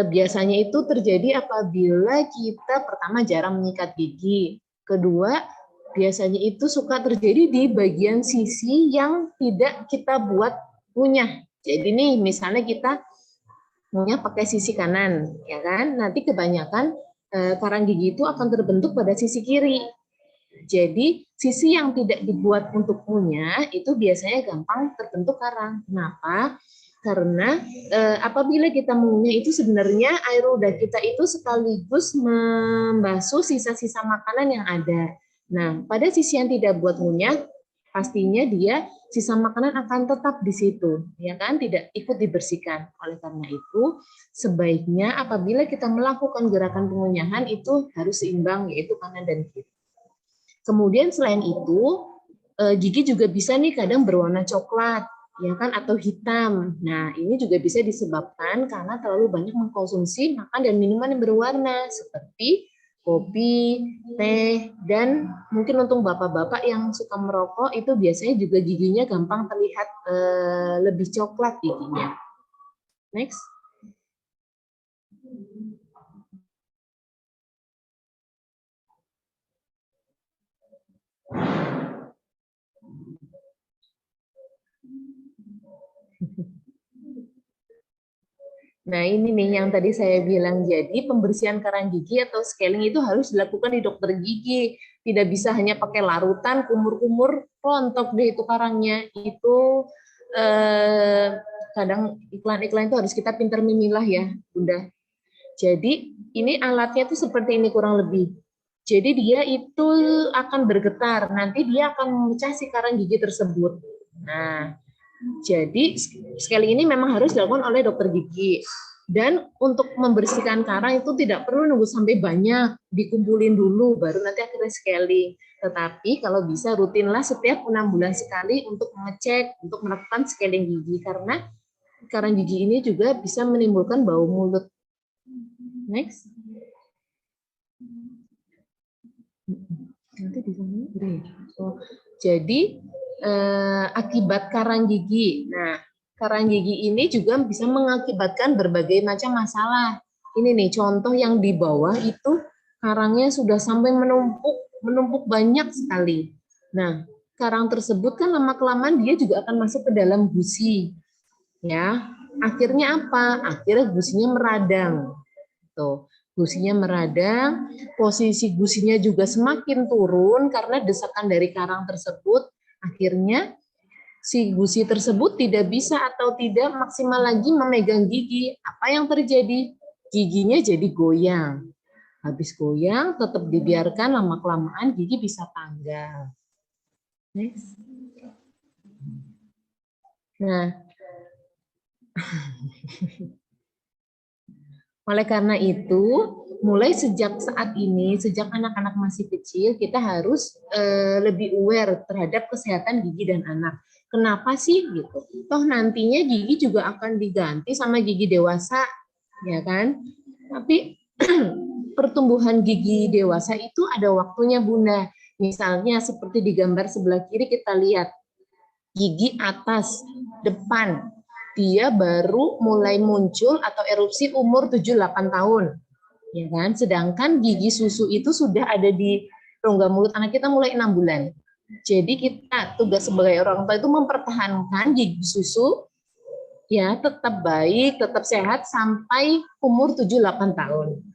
biasanya itu terjadi apabila kita pertama jarang menyikat gigi. Kedua, biasanya itu suka terjadi di bagian sisi yang tidak kita buat ngunyah. Jadi nih, misalnya kita ngunyah pakai sisi kanan, ya kan? Nanti kebanyakan karang gigi itu akan terbentuk pada sisi kiri. Jadi sisi yang tidak dibuat untuk ngunyah itu biasanya gampang terbentuk karang. Kenapa? Karena apabila kita mengunyah itu sebenarnya air ludah kita itu sekaligus membasuh sisa-sisa makanan yang ada. Nah, pada sisi yang tidak buat ngunyah, pastinya dia sisa makanan akan tetap di situ, ya kan, tidak ikut dibersihkan. Oleh karena itu, sebaiknya apabila kita melakukan gerakan pengunyahan itu harus seimbang, yaitu kanan dan kiri. Kemudian selain itu, gigi juga bisa nih kadang berwarna coklat, ya kan, atau hitam. Nah, ini juga bisa disebabkan karena terlalu banyak mengkonsumsi makan dan minuman yang berwarna seperti kopi, teh, dan mungkin untuk bapak-bapak yang suka merokok itu biasanya juga giginya gampang terlihat lebih coklat giginya. Next. Nah, ini nih yang tadi saya bilang, jadi pembersihan karang gigi atau scaling itu harus dilakukan di dokter gigi. Tidak bisa hanya pakai larutan, kumur-kumur, rontok deh itu karangnya. Itu kadang iklan-iklan itu harus kita pintar memilah ya, Bunda. Jadi ini alatnya tuh seperti ini kurang lebih. Jadi dia itu akan bergetar, nanti dia akan memecah si karang gigi tersebut. Nah, jadi scaling ini memang harus dilakukan oleh dokter gigi. Dan untuk membersihkan karang itu tidak perlu nunggu sampai banyak, dikumpulin dulu baru nanti akhirnya scaling. Tetapi kalau bisa rutinlah setiap 6 bulan sekali untuk mengecek, untuk melakukan scaling gigi, karena karang gigi ini juga bisa menimbulkan bau mulut. Next. Nanti di sana. Oh, jadi akibat karang gigi. Nah, karang gigi ini juga bisa mengakibatkan berbagai macam masalah. Ini nih contoh yang di bawah itu karangnya sudah sampai menumpuk banyak sekali. Nah, karang tersebut kan lama-kelamaan dia juga akan masuk ke dalam gusi. Ya, akhirnya apa? Akhirnya gusinya meradang. Tuh, gusinya meradang, posisi gusinya juga semakin turun karena desakan dari karang tersebut. Akhirnya si gusi tersebut tidak bisa atau tidak maksimal lagi memegang gigi. Apa yang terjadi? Giginya jadi goyang. Habis goyang, tetap dibiarkan, lama-kelamaan gigi bisa tanggal. Next. Nah, oleh karena itu, mulai sejak saat ini, sejak anak-anak masih kecil, kita harus lebih aware terhadap kesehatan gigi dan anak. Kenapa sih gitu? Toh nantinya gigi juga akan diganti sama gigi dewasa, ya kan? Tapi pertumbuhan gigi dewasa itu ada waktunya, Bunda. Misalnya seperti di gambar sebelah kiri kita lihat gigi atas depan dia baru mulai muncul atau erupsi umur 7-8 tahun. Ya kan? Sedangkan gigi susu itu sudah ada di rongga mulut anak kita mulai 6 bulan. Jadi kita tugas sebagai orang tua itu mempertahankan gigi susu ya tetap baik, tetap sehat sampai umur 7-8 tahun.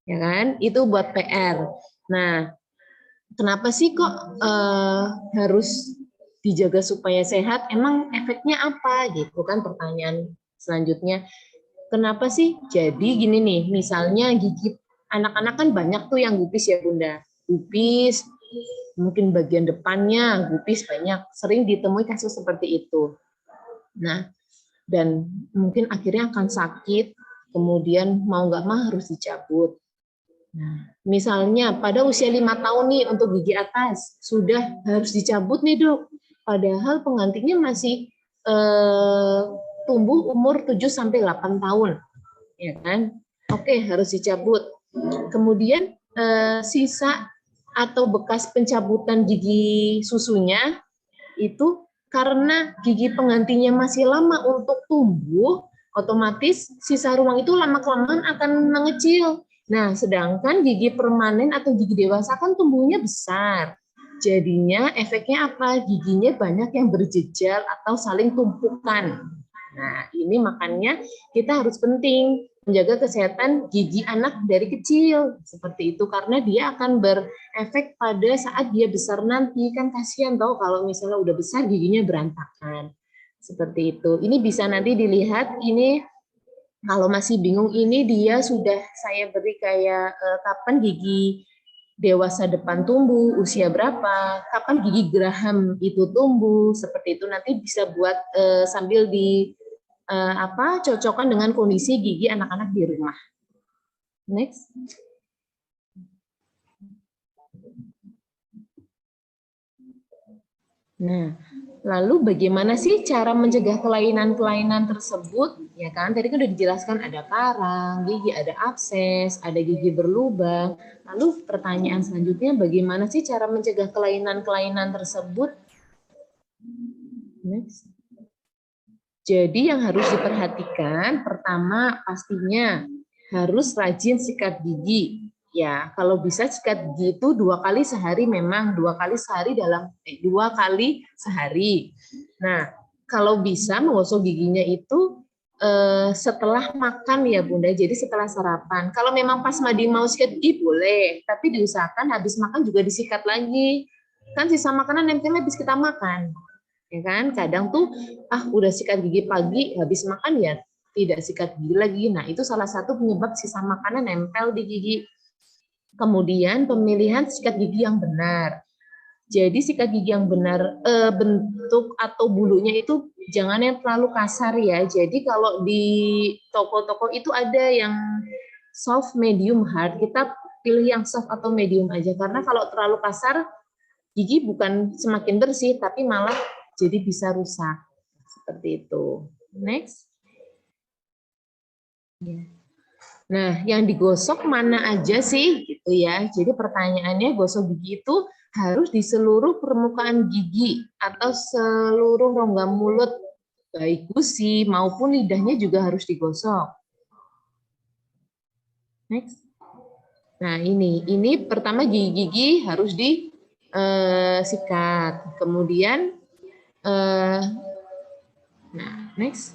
Ya kan? Itu buat PR. Nah, kenapa sih kok harus dijaga supaya sehat? Emang efeknya apa gitu kan pertanyaan selanjutnya. Kenapa sih? Jadi gini nih, misalnya gigi anak-anak kan banyak tuh yang gupis ya Bunda. Gupis, mungkin bagian depannya gupis banyak. Sering ditemui kasus seperti itu. Nah, dan mungkin akhirnya akan sakit, kemudian mau nggak mau harus dicabut. Nah, misalnya pada usia 5 tahun nih untuk gigi atas sudah harus dicabut nih dok. Padahal penggantinya masih tumbuh umur 7 sampai 8 tahun. Ya kan? Oke, harus dicabut. Kemudian sisa atau bekas pencabutan gigi susunya itu karena gigi penggantinya masih lama untuk tumbuh, otomatis sisa ruang itu lama-kelamaan akan mengecil. Nah, sedangkan gigi permanen atau gigi dewasa kan tumbuhnya besar. Jadinya efeknya apa? Giginya banyak yang berjejal atau saling tumpukan. Nah, ini makanya kita harus penting menjaga kesehatan gigi anak dari kecil. Seperti itu, karena dia akan berefek pada saat dia besar nanti. Kan kasihan tau kalau misalnya udah besar giginya berantakan. Seperti itu. Ini bisa nanti dilihat, ini kalau masih bingung ini dia sudah saya beri kayak kapan gigi dewasa depan tumbuh, usia berapa, kapan gigi geraham itu tumbuh, seperti itu nanti bisa buat sambil di cocokkan dengan kondisi gigi anak-anak di rumah. Next. Nah, lalu bagaimana sih cara mencegah kelainan-kelainan tersebut? Ya kan, tadi kan udah dijelaskan ada karang, gigi ada abses, ada gigi berlubang. Lalu pertanyaan selanjutnya, bagaimana sih cara mencegah kelainan-kelainan tersebut? Next. Jadi yang harus diperhatikan, pertama pastinya harus rajin sikat gigi. Ya, kalau bisa sikat gigi itu 2 kali sehari, memang 2 kali sehari 2 kali sehari. Nah, kalau bisa menggosok giginya itu setelah makan ya Bunda, jadi setelah sarapan. Kalau memang pas mandi mau sikat gigi boleh, tapi diusahakan habis makan juga disikat lagi. Kan sisa makanan nempel habis kita makan. Ya kan? Kadang tuh udah sikat gigi pagi, habis makan ya tidak sikat gigi lagi. Nah, itu salah satu penyebab sisa makanan nempel di gigi. Kemudian pemilihan sikat gigi yang benar. Jadi sikat gigi yang benar, bentuk atau bulunya itu jangan yang terlalu kasar ya. Jadi kalau di toko-toko itu ada yang soft, medium, hard. Kita pilih yang soft atau medium aja. Karena kalau terlalu kasar, gigi bukan semakin bersih, tapi malah jadi bisa rusak. Seperti itu. Next. Nah, yang digosok mana aja sih gitu ya. Jadi pertanyaannya, gosok gigi itu harus di seluruh permukaan gigi atau seluruh rongga mulut, baik gusi maupun lidahnya juga harus digosok. Next. Nah, ini pertama gigi-gigi harus disikat. Kemudian next.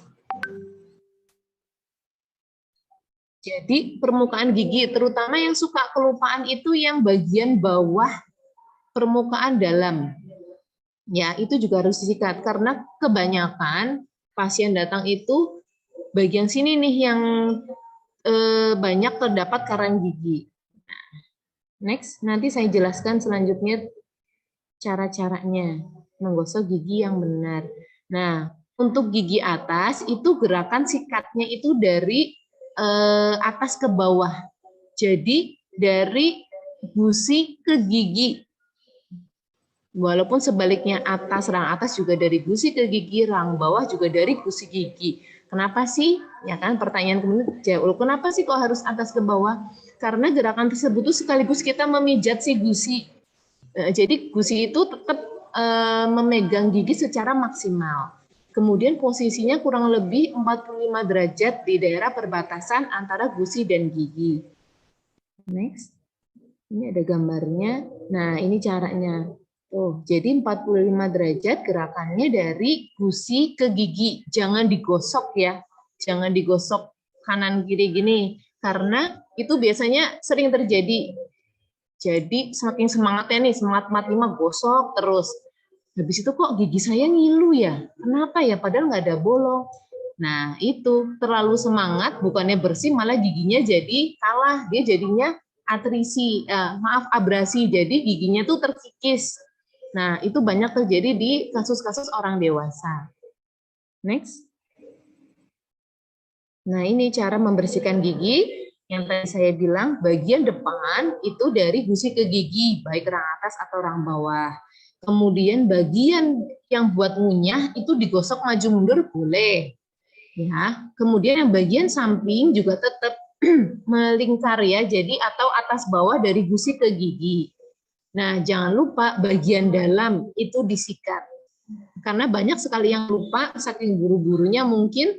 Jadi permukaan gigi, terutama yang suka kelupaan itu yang bagian bawah permukaan dalam. Ya, itu juga harus disikat karena kebanyakan pasien datang itu bagian sini nih yang banyak terdapat karang gigi. Next, nanti saya jelaskan selanjutnya cara-caranya menggosok gigi yang benar. Nah, untuk gigi atas itu gerakan sikatnya itu dari atas ke bawah. Jadi dari gusi ke gigi. Walaupun sebaliknya rang atas juga dari gusi ke gigi, rang bawah juga dari gusi gigi. Kenapa sih? Ya kan pertanyaan kemudian jawab, kenapa sih kok harus atas ke bawah? Karena gerakan tersebut itu sekaligus kita memijat si gusi. Jadi gusi itu tetap memegang gigi secara maksimal. Kemudian posisinya kurang lebih 45 derajat di daerah perbatasan antara gusi dan gigi. Next. Ini ada gambarnya. Nah, ini caranya. Jadi 45 derajat gerakannya dari gusi ke gigi. Jangan digosok ya. Jangan digosok kanan kiri gini. Karena itu biasanya sering terjadi. Jadi saking semangatnya nih, semangat 45 gosok terus. Habis itu kok gigi saya ngilu ya? Kenapa ya? Padahal nggak ada bolong. Nah, itu terlalu semangat, bukannya bersih, malah giginya jadi kalah. Dia jadinya abrasi. Jadi giginya tuh terkikis. Nah, itu banyak terjadi di kasus-kasus orang dewasa. Next. Nah, ini cara membersihkan gigi. Yang tadi saya bilang, bagian depan itu dari gusi ke gigi, baik rahang atas atau rahang bawah. Kemudian bagian yang buat ngunyah itu digosok maju mundur boleh. Ya, kemudian yang bagian samping juga tetap melingkar ya, jadi atau atas bawah dari gusi ke gigi. Nah, jangan lupa bagian dalam itu disikat. Karena banyak sekali yang lupa, saking buru-burunya mungkin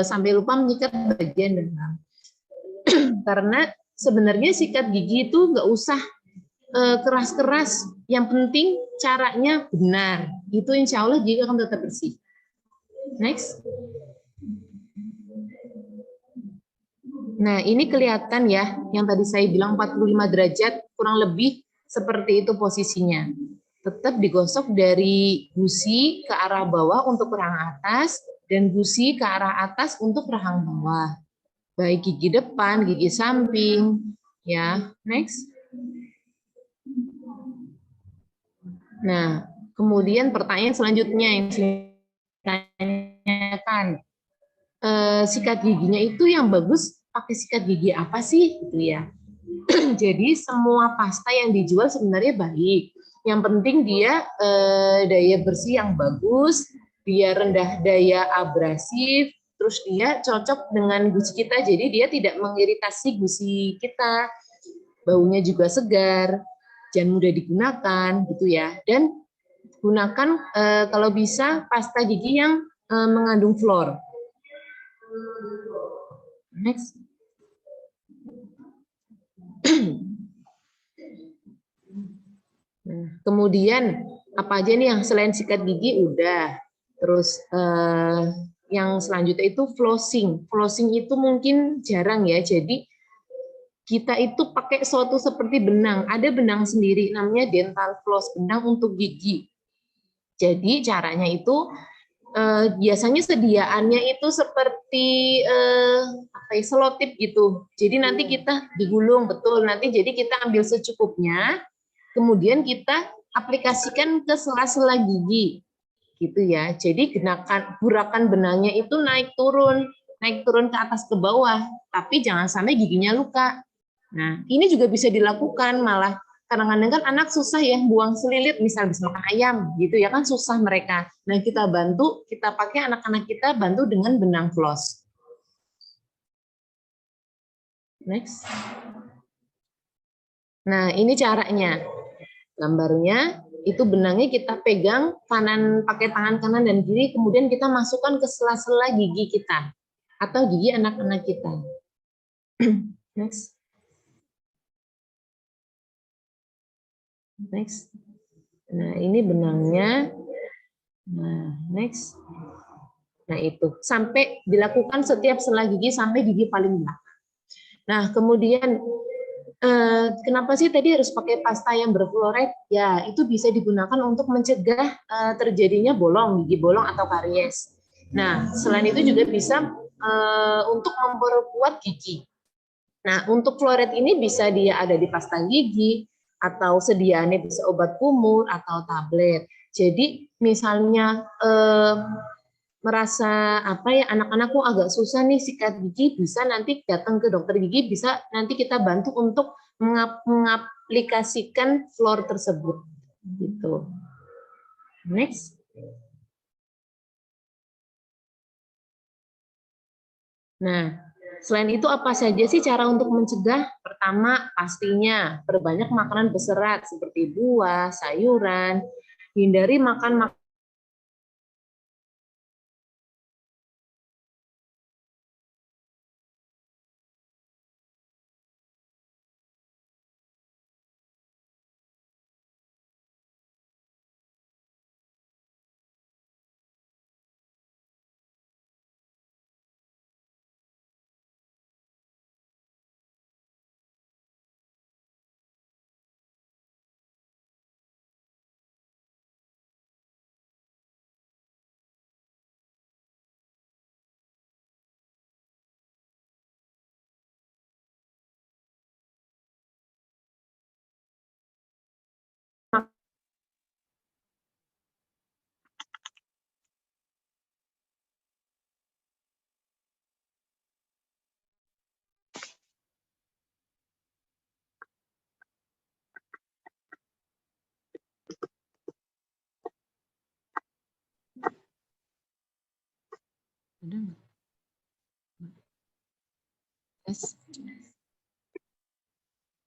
sampai lupa menyikat bagian dalam. Karena sebenarnya sikat gigi itu nggak usah keras-keras, yang penting caranya benar. Itu insya Allah gigi akan tetap bersih. Next. Nah, ini kelihatan ya, yang tadi saya bilang 45 derajat, kurang lebih seperti itu posisinya. Tetap digosok dari gusi ke arah bawah untuk rahang atas, dan gusi ke arah atas untuk rahang bawah. Baik gigi depan, gigi samping. Ya, next. Nah, kemudian pertanyaan selanjutnya yang saya tanyakan, sikat giginya itu yang bagus pakai sikat gigi apa sih gitu ya. Jadi semua pasta yang dijual sebenarnya baik. Yang penting dia daya bersih yang bagus, dia rendah daya abrasif, terus dia cocok dengan gusi kita. Jadi dia tidak mengiritasi gusi kita. Baunya juga segar, jangan mudah digunakan gitu ya. Dan gunakan kalau bisa pasta gigi yang mengandung fluor. Next. Nah, kemudian apa aja nih yang selain sikat gigi udah. Terus yang selanjutnya itu flossing. Flossing itu mungkin jarang ya. Jadi kita itu pakai suatu seperti benang. Ada benang sendiri namanya dental floss, benang untuk gigi. Jadi caranya itu biasanya sediaannya itu seperti apa ya, selotip gitu. Jadi nanti kita digulung betul. Nanti jadi kita ambil secukupnya. Kemudian kita aplikasikan ke sela-sela gigi, gitu ya. Jadi gerakan benangnya itu naik turun ke atas ke bawah, tapi jangan sampai giginya luka. Nah, ini juga bisa dilakukan, malah kadang-kadang kan anak susah ya buang selilit, misal bisa makan ayam, gitu ya kan susah mereka. Nah, kita bantu, kita pakai anak-anak kita bantu dengan benang floss. Next. Nah, ini caranya. Gambarnya itu benangnya kita pegang kanan pakai tangan kanan dan kiri, kemudian kita masukkan ke sela-sela gigi kita atau gigi anak-anak kita. Next. Next. Nah, ini benangnya. Nah, next. Nah, itu sampai dilakukan setiap sela gigi sampai gigi paling belakang. Nah, kemudian kenapa sih tadi harus pakai pasta yang berfluorid? Ya, itu bisa digunakan untuk mencegah terjadinya bolong, gigi bolong atau karies. Nah, selain itu juga bisa untuk memperkuat gigi. Nah, untuk fluorid ini bisa dia ada di pasta gigi, atau sediaannya bisa obat kumur atau tablet. Jadi, misalnya merasa apa ya, anak-anakku agak susah nih sikat gigi, bisa nanti datang ke dokter gigi, bisa nanti kita bantu untuk mengaplikasikan fluor tersebut gitu. Next. Nah, selain itu apa saja sih cara untuk mencegah? Pertama, pastinya perbanyak makanan berserat seperti buah, sayuran, hindari makan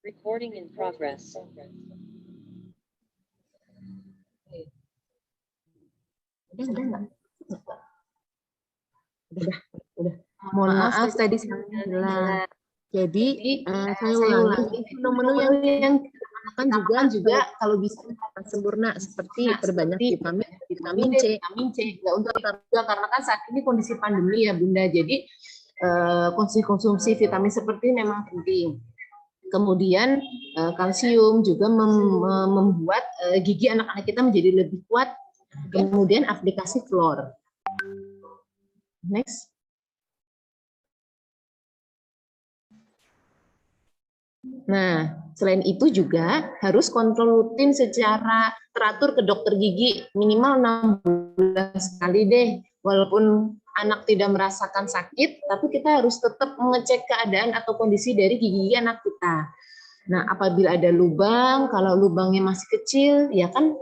Recording in progress. Udah nggak? Udah. Mohon maaf tadi saya bilang. Jadi saya ulangi menu-menu yang akan juga kalau bisa sempurna seperti perbanyak vitamin C. Nggak untuk juga karena kan saat ini kondisi pandemi ya Bunda. Jadi konsumsi vitamin seperti ini memang penting. Kemudian kalsium juga membuat gigi anak-anak kita menjadi lebih kuat. Kemudian aplikasi fluor. Next. Nah, selain itu juga harus kontrol rutin secara teratur ke dokter gigi minimal 6 bulan sekali deh. Walaupun anak tidak merasakan sakit, tapi kita harus tetap mengecek keadaan atau kondisi dari gigi anak kita. Nah, apabila ada lubang, kalau lubangnya masih kecil, ya kan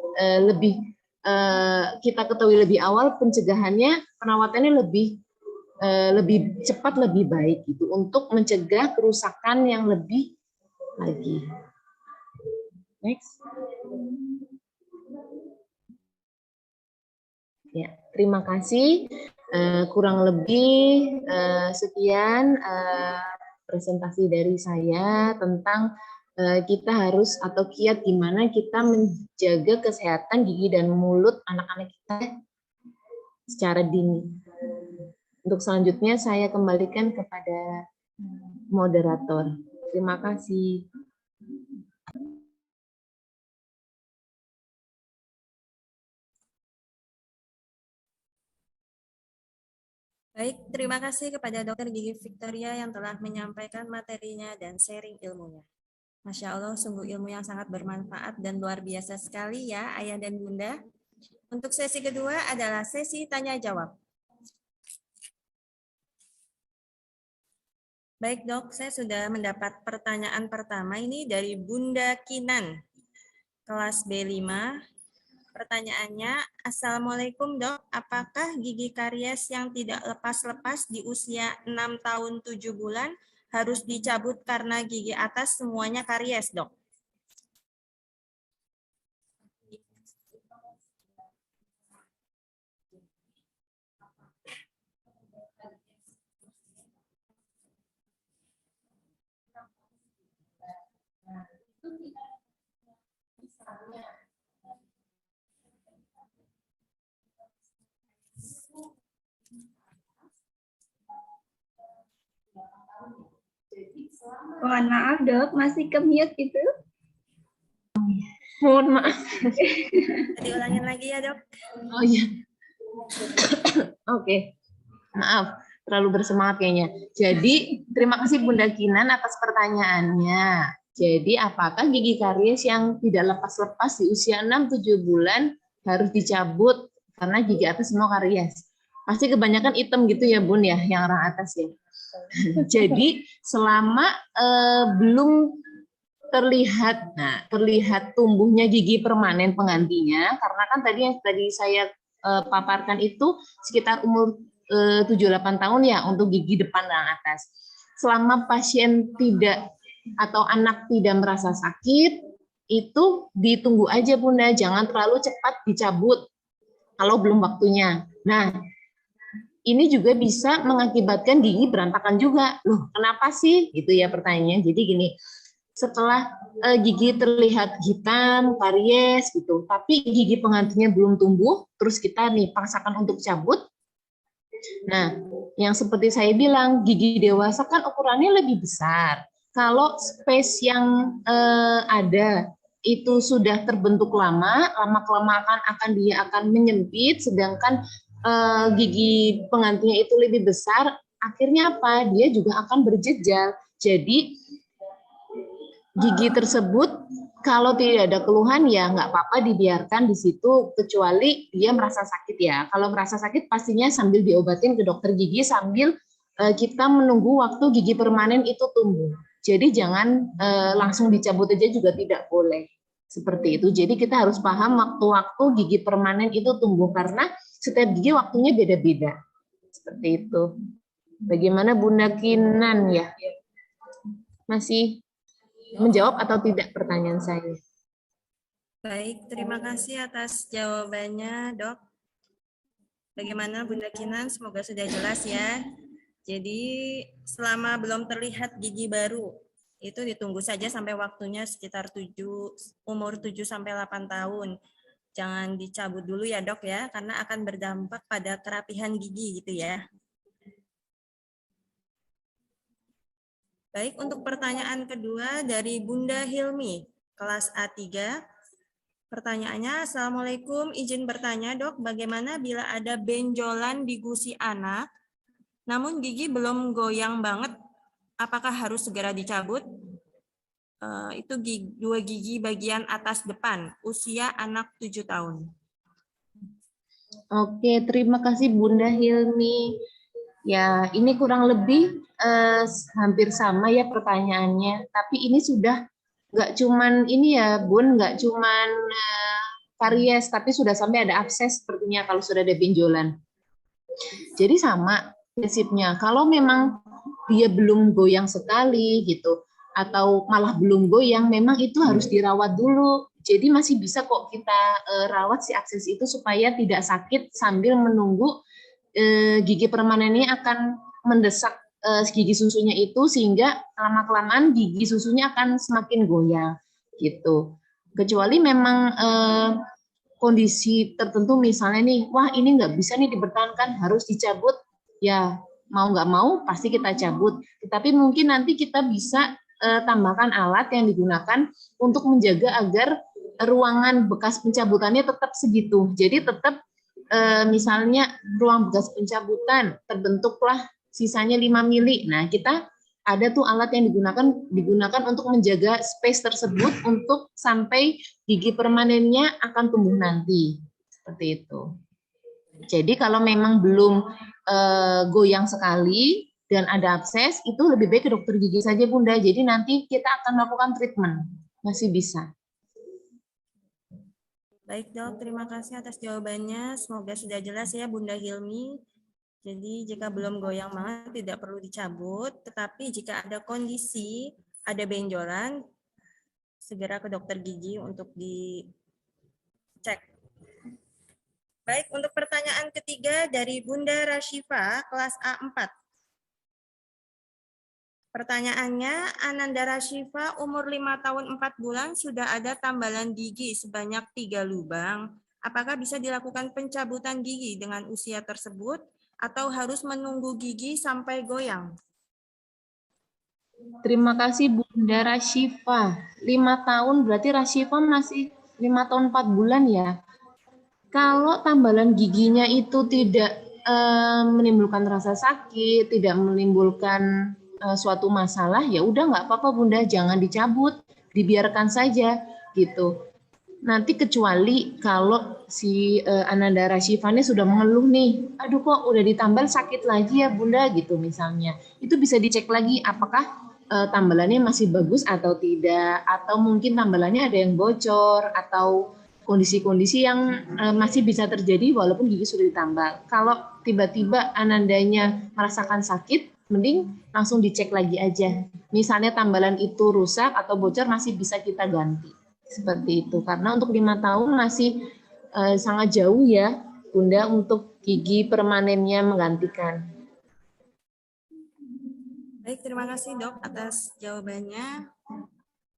kita ketahui lebih awal pencegahannya, perawatannya lebih cepat, lebih baik gitu untuk mencegah kerusakan yang lebih lagi. Next. Ya, terima kasih. Kurang lebih sekian presentasi dari saya tentang kita harus atau kiat gimana kita menjaga kesehatan gigi dan mulut anak-anak kita secara dini. Untuk selanjutnya saya kembalikan kepada moderator. Terima kasih. Baik, terima kasih kepada Dr. Gigi Victoria yang telah menyampaikan materinya dan sharing ilmunya. Masya Allah, sungguh ilmu yang sangat bermanfaat dan luar biasa sekali ya Ayah dan Bunda. Untuk sesi kedua adalah sesi tanya-jawab. Baik dok, saya sudah mendapat pertanyaan pertama ini dari Bunda Kinan, kelas B5. Pertanyaannya, Assalamualaikum dok, apakah gigi karies yang tidak lepas-lepas di usia 6 tahun 7 bulan harus dicabut karena gigi atas semuanya karies dok? Mohon maaf dok, masih ke-mute gitu. Mohon maaf. Diulangin lagi ya dok. Oh iya. Oke. Maaf, terlalu bersemangat kayaknya. Jadi, terima kasih Bunda Kinan atas pertanyaannya. Jadi, apakah gigi karies yang tidak lepas-lepas di usia 6-7 bulan harus dicabut karena gigi atas semua karies? Pasti kebanyakan hitam gitu ya Bun ya, yang orang atas ya. Jadi, selama belum terlihat tumbuhnya gigi permanen penggantinya, karena kan tadi yang saya paparkan itu sekitar umur 7-8 tahun ya untuk gigi depan dan atas. Selama pasien tidak atau anak tidak merasa sakit, itu ditunggu aja Bunda, jangan terlalu cepat dicabut kalau belum waktunya. Nah, ini juga bisa mengakibatkan gigi berantakan juga. Loh, kenapa sih? Gitu ya pertanyaannya. Jadi gini, setelah gigi terlihat hitam, karies gitu, tapi gigi penggantinya belum tumbuh, terus kita nih paksakan untuk cabut. Nah, yang seperti saya bilang, gigi dewasa kan ukurannya lebih besar. Kalau space yang ada itu sudah terbentuk lama-kelamaan dia akan menyempit, sedangkan gigi penggantinya itu lebih besar, akhirnya apa? Dia juga akan berjejal. Jadi gigi tersebut kalau tidak ada keluhan ya nggak apa-apa dibiarkan di situ, kecuali dia merasa sakit ya. Kalau merasa sakit pastinya sambil diobatin ke dokter gigi sambil kita menunggu waktu gigi permanen itu tumbuh. Jadi jangan langsung dicabut aja juga tidak boleh. Seperti itu. Jadi kita harus paham waktu-waktu gigi permanen itu tumbuh karena setiap gigi waktunya beda-beda. Seperti itu. Bagaimana Bunda Kinan ya? Masih menjawab atau tidak pertanyaan saya? Baik, terima kasih atas jawabannya, Dok. Bagaimana Bunda Kinan? Semoga sudah jelas ya. Jadi selama belum terlihat gigi baru, itu ditunggu saja sampai waktunya sekitar umur 7 sampai 8 tahun. Jangan dicabut dulu ya, Dok ya, karena akan berdampak pada kerapihan gigi gitu ya. Baik, untuk pertanyaan kedua dari Bunda Hilmi, kelas A3. Pertanyaannya, Assalamualaikum, izin bertanya dok, bagaimana bila ada benjolan di gusi anak, namun gigi belum goyang banget, apakah harus segera dicabut? Itu dua gigi bagian atas depan, usia anak 7 tahun. Oke, terima kasih Bunda Hilmi. Ya, ini kurang lebih hampir sama ya pertanyaannya, tapi ini sudah nggak cuman ini ya Bun, nggak cuman karies, tapi sudah sampai ada abses sepertinya kalau sudah ada benjolan. Jadi sama prinsipnya, kalau memang dia belum goyang sekali gitu, atau malah belum goyang, memang itu harus dirawat dulu. Jadi masih bisa kok kita rawat si abses itu supaya tidak sakit sambil menunggu gigi permanennya akan mendesak gigi susunya itu, sehingga lama-kelamaan gigi susunya akan semakin goyang gitu. Kecuali memang kondisi tertentu, misalnya nih, wah ini nggak bisa nih dipertahankan, harus dicabut, ya mau nggak mau pasti kita cabut. Tapi mungkin nanti kita bisa tambahkan alat yang digunakan untuk menjaga agar ruangan bekas pencabutannya tetap segitu. Jadi tetap misalnya ruang bekas pencabutan terbentuklah sisanya 5 mili. Nah, kita ada tuh alat yang digunakan untuk menjaga space tersebut untuk sampai gigi permanennya akan tumbuh nanti. Seperti itu. Jadi kalau memang belum goyang sekali dan ada abses, itu lebih baik ke dokter gigi saja Bunda. Jadi nanti kita akan melakukan treatment. Masih bisa. Baik dok, terima kasih atas jawabannya. Semoga sudah jelas ya Bunda Hilmi. Jadi jika belum goyang banget tidak perlu dicabut, tetapi jika ada kondisi, ada benjolan, segera ke dokter gigi untuk dicek. Baik, untuk pertanyaan ketiga dari Bunda Rashifa, kelas A4. Pertanyaannya, Ananda Rashifa umur 5 tahun 4 bulan sudah ada tambalan gigi sebanyak 3 lubang. Apakah bisa dilakukan pencabutan gigi dengan usia tersebut atau harus menunggu gigi sampai goyang? Terima kasih Bunda Rashifa. 5 tahun berarti Rashifa masih 5 tahun 4 bulan ya. Kalau tambalan giginya itu tidak menimbulkan rasa sakit, tidak menimbulkan suatu masalah, ya udah nggak apa-apa Bunda, jangan dicabut, dibiarkan saja gitu. Nanti kecuali kalau si Ananda Rashifa-nya sudah mengeluh nih, aduh kok udah ditambal sakit lagi ya Bunda gitu misalnya, itu bisa dicek lagi apakah tambalannya masih bagus atau tidak, atau mungkin tambalannya ada yang bocor atau kondisi-kondisi yang masih bisa terjadi walaupun gigi sudah ditambal. Kalau tiba-tiba Anandanya merasakan sakit, mending langsung dicek lagi aja. Misalnya tambalan itu rusak atau bocor, masih bisa kita ganti. Seperti itu. Karena untuk 5 tahun masih sangat jauh ya, Bunda, untuk gigi permanennya menggantikan. Baik, terima kasih dok atas jawabannya.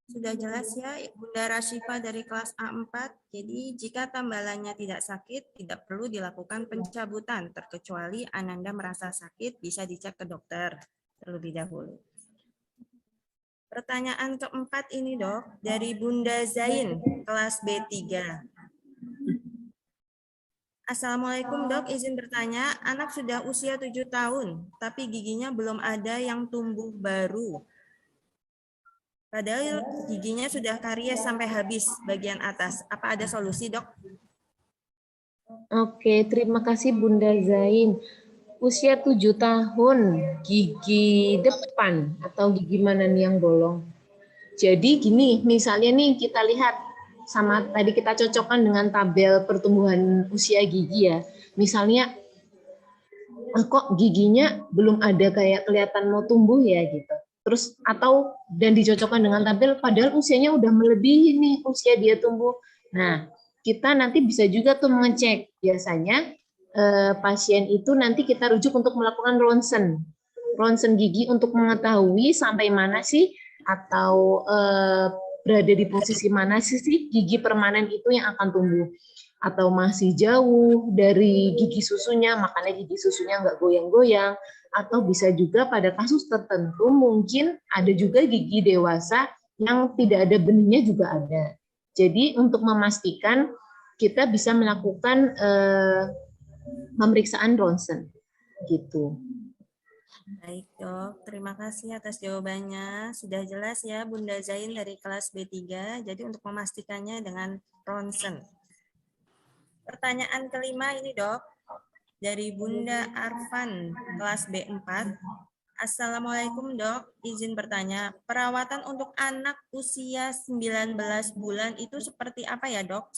Sudah jelas ya Bunda Rashifa dari kelas A4. Jadi jika tambalannya tidak sakit, tidak perlu dilakukan pencabutan, terkecuali Ananda merasa sakit, bisa dicek ke dokter terlebih dahulu. Pertanyaan keempat ini dok, dari Bunda Zain, kelas B3. Assalamualaikum dok, izin bertanya, anak sudah usia 7 tahun, tapi giginya belum ada yang tumbuh baru. Padahal giginya sudah karies sampai habis bagian atas. Apa ada solusi dok? Oke, terima kasih Bunda Zain. Usia 7 tahun, gigi depan atau gigi mana nih yang bolong? Jadi gini, misalnya nih kita lihat sama tadi kita cocokkan dengan tabel pertumbuhan usia gigi ya. Misalnya kok giginya belum ada kayak kelihatan mau tumbuh ya gitu. terus atau dan dicocokkan dengan tampil padahal usianya udah melebihi nih usia dia tumbuh. Nah, kita nanti bisa juga tuh mengecek. Biasanya pasien itu nanti kita rujuk untuk melakukan ronsen gigi untuk mengetahui sampai mana sih atau berada di posisi mana sih gigi permanen itu yang akan tumbuh, atau masih jauh dari gigi susunya, makanya gigi susunya nggak goyang-goyang, atau bisa juga pada kasus tertentu mungkin ada juga gigi dewasa yang tidak ada benihnya juga ada. Jadi untuk memastikan kita bisa melakukan pemeriksaan ronsen gitu. Baik dok, terima kasih atas jawabannya. Sudah jelas ya Bunda Zain dari kelas B3. Jadi untuk memastikannya dengan ronsen. Pertanyaan kelima ini dok, dari Bunda Arfan kelas B4. Assalamualaikum dok, izin bertanya, perawatan untuk anak usia 19 bulan itu seperti apa ya dok?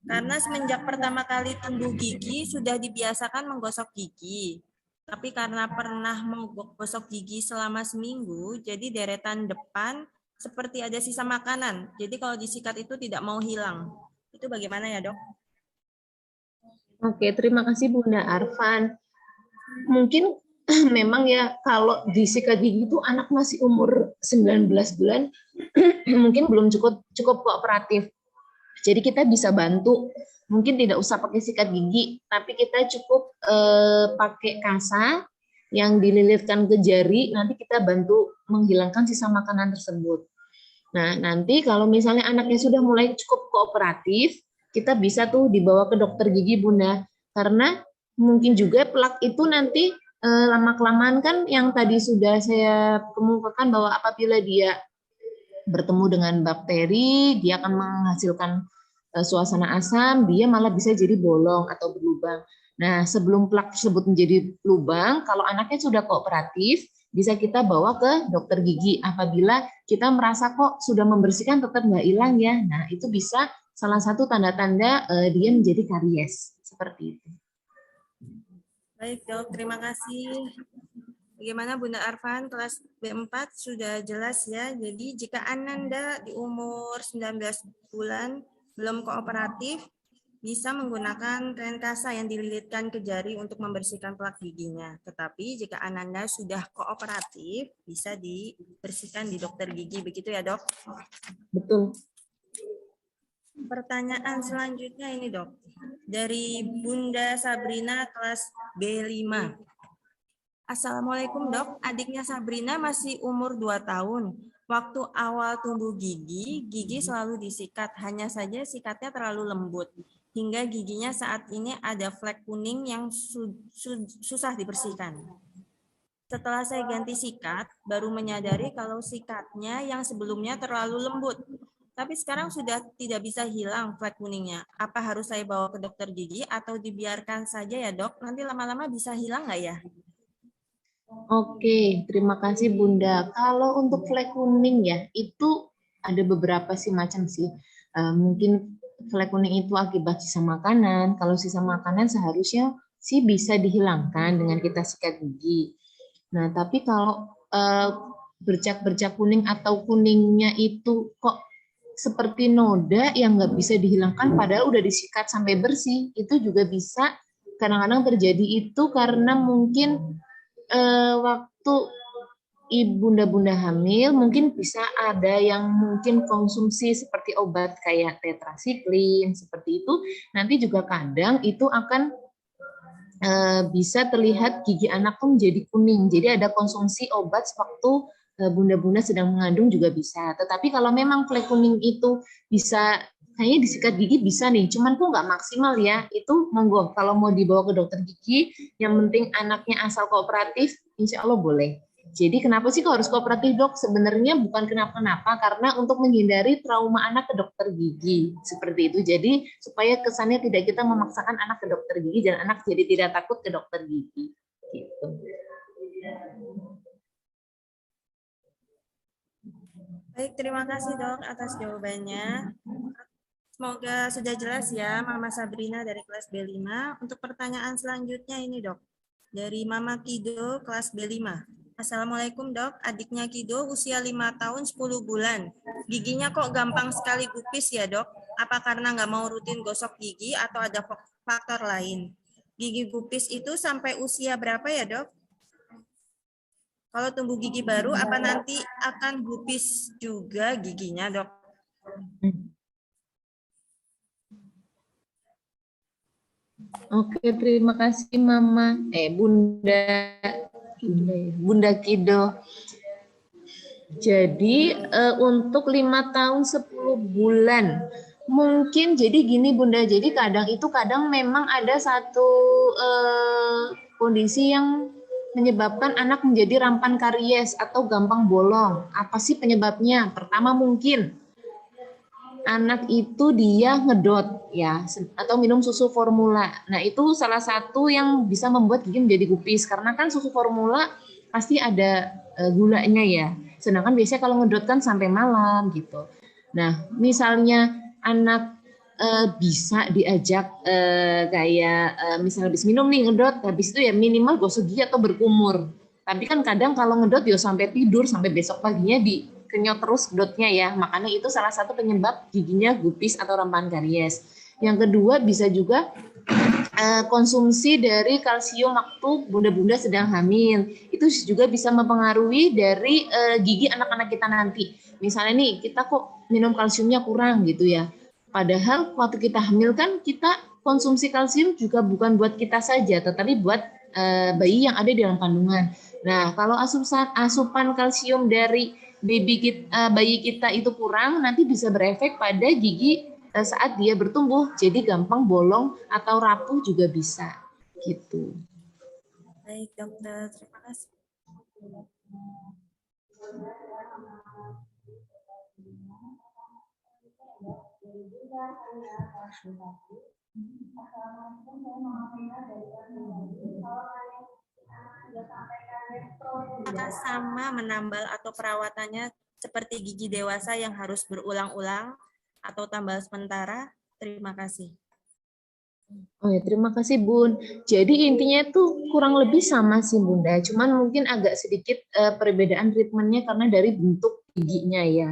Karena semenjak pertama kali tumbuh gigi sudah dibiasakan menggosok gigi. Tapi karena pernah menggosok gigi selama seminggu, jadi deretan depan seperti ada sisa makanan. Jadi kalau disikat itu tidak mau hilang. Itu bagaimana ya dok? Oke, terima kasih Bunda Arfan. Mungkin memang ya kalau disikat gigi itu anak masih umur 19 bulan mungkin belum cukup kooperatif. Jadi kita bisa bantu, mungkin tidak usah pakai sikat gigi, tapi kita cukup pakai kasa yang dililitkan ke jari, nanti kita bantu menghilangkan sisa makanan tersebut. Nah, nanti kalau misalnya anaknya sudah mulai cukup kooperatif, kita bisa tuh dibawa ke dokter gigi Bunda, karena mungkin juga plak itu nanti lama-kelamaan kan yang tadi sudah saya kemukakan bahwa apabila dia bertemu dengan bakteri, dia akan menghasilkan suasana asam, dia malah bisa jadi bolong atau berlubang. Nah, sebelum plak tersebut menjadi lubang, kalau anaknya sudah kooperatif, bisa kita bawa ke dokter gigi. Apabila kita merasa kok sudah membersihkan tetap nggak hilang ya, nah itu bisa salah satu tanda-tanda dia menjadi karies. Seperti itu. Baik dok, terima kasih. Bagaimana Bunda Arfan, kelas B4 sudah jelas ya. Jadi jika Ananda di umur 19 bulan belum kooperatif, bisa menggunakan tren kasa yang dililitkan ke jari untuk membersihkan plak giginya. Tetapi jika Ananda sudah kooperatif, bisa dibersihkan di dokter gigi. Begitu ya dok? Betul. Pertanyaan selanjutnya ini dok. Dari Bunda Sabrina kelas B5. Assalamualaikum dok, adiknya Sabrina masih umur 2 tahun. Waktu awal tumbuh gigi selalu disikat, hanya saja sikatnya terlalu lembut. Hingga giginya saat ini ada flek kuning yang susah dibersihkan. Setelah saya ganti sikat, baru menyadari kalau sikatnya yang sebelumnya terlalu lembut. Tapi sekarang sudah tidak bisa hilang flek kuningnya. Apa harus saya bawa ke dokter gigi atau dibiarkan saja ya dok? Nanti lama-lama bisa hilang nggak ya? Oke, terima kasih Bunda. Kalau untuk flek kuning ya, itu ada beberapa sih macam sih. Mungkin flek kuning itu akibat sisa makanan. Kalau sisa makanan seharusnya sih bisa dihilangkan dengan kita sikat gigi. Nah, tapi kalau bercak-bercak kuning atau kuningnya itu kok seperti noda yang nggak bisa dihilangkan padahal udah disikat sampai bersih, itu juga bisa kadang-kadang terjadi itu karena mungkin waktu bunda-bunda hamil mungkin bisa ada yang mungkin konsumsi seperti obat kayak tetrasiklin seperti itu, nanti juga kadang itu akan bisa terlihat gigi anak pun menjadi kuning. Jadi ada konsumsi obat sewaktu bunda-bunda sedang mengandung juga bisa. Tetapi kalau memang flek kuning itu bisa kayaknya disikat gigi bisa nih, cuman kok nggak maksimal ya, itu monggo kalau mau dibawa ke dokter gigi, yang penting anaknya asal kooperatif, insya Allah boleh. Jadi kenapa sih kok harus kooperatif dok? Sebenarnya bukan kenapa-napa, karena untuk menghindari trauma anak ke dokter gigi, seperti itu. Jadi supaya kesannya tidak kita memaksakan anak ke dokter gigi, dan anak jadi tidak takut ke dokter gigi. Gitu. Baik, terima kasih dok atas jawabannya. Semoga sudah jelas ya Mama Sabrina dari kelas B5. Untuk pertanyaan selanjutnya ini dok. Dari Mama Kido kelas B5. Assalamualaikum dok, adiknya Kido usia 5 tahun 10 bulan. Giginya kok gampang sekali gupis ya dok? Apa karena nggak mau rutin gosok gigi atau ada faktor lain? Gigi gupis itu sampai usia berapa ya dok? Kalau tumbuh gigi baru, apa nanti akan gupis juga giginya, dok? Oke, terima kasih Mama. Bunda Kido. Jadi untuk 5 tahun 10 bulan, mungkin jadi gini Bunda. Jadi kadang memang ada satu kondisi yang menyebabkan anak menjadi rampan karies atau gampang bolong. Apa sih penyebabnya? Pertama mungkin anak itu dia ngedot ya atau minum susu formula. Nah, itu salah satu yang bisa membuat gigi menjadi gupis karena kan susu formula pasti ada gulanya ya. Sedangkan biasanya kalau ngedot kan sampai malam gitu. Nah, misalnya anak bisa diajak misalnya habis minum nih ngedot, habis itu ya minimal gosok gigi atau berkumur. Tapi kan kadang kalau ngedot ya sampai tidur, sampai besok paginya dikenyot terus dotnya ya. Makanya itu salah satu penyebab giginya gupis atau rampahan karies. Yang kedua bisa juga konsumsi dari kalsium waktu bunda-bunda sedang hamil. Itu juga bisa mempengaruhi dari gigi anak-anak kita nanti. Misalnya nih kita kok minum kalsiumnya kurang gitu ya. Padahal waktu kita hamil kan kita konsumsi kalsium juga bukan buat kita saja, tetapi buat bayi yang ada di dalam kandungan. Nah, kalau asupan kalsium dari bayi kita itu kurang, nanti bisa berefek pada gigi saat dia bertumbuh, jadi gampang bolong atau rapuh juga bisa. Gitu. Baik dokter, terima kasih. Apakah sama menambal atau perawatannya seperti gigi dewasa yang harus berulang-ulang atau tambal sementara? Terima kasih. Oh ya, terima kasih Bun. Jadi intinya itu kurang lebih sama sih Bunda, cuman mungkin agak sedikit perbedaan treatmentnya karena dari bentuk giginya ya.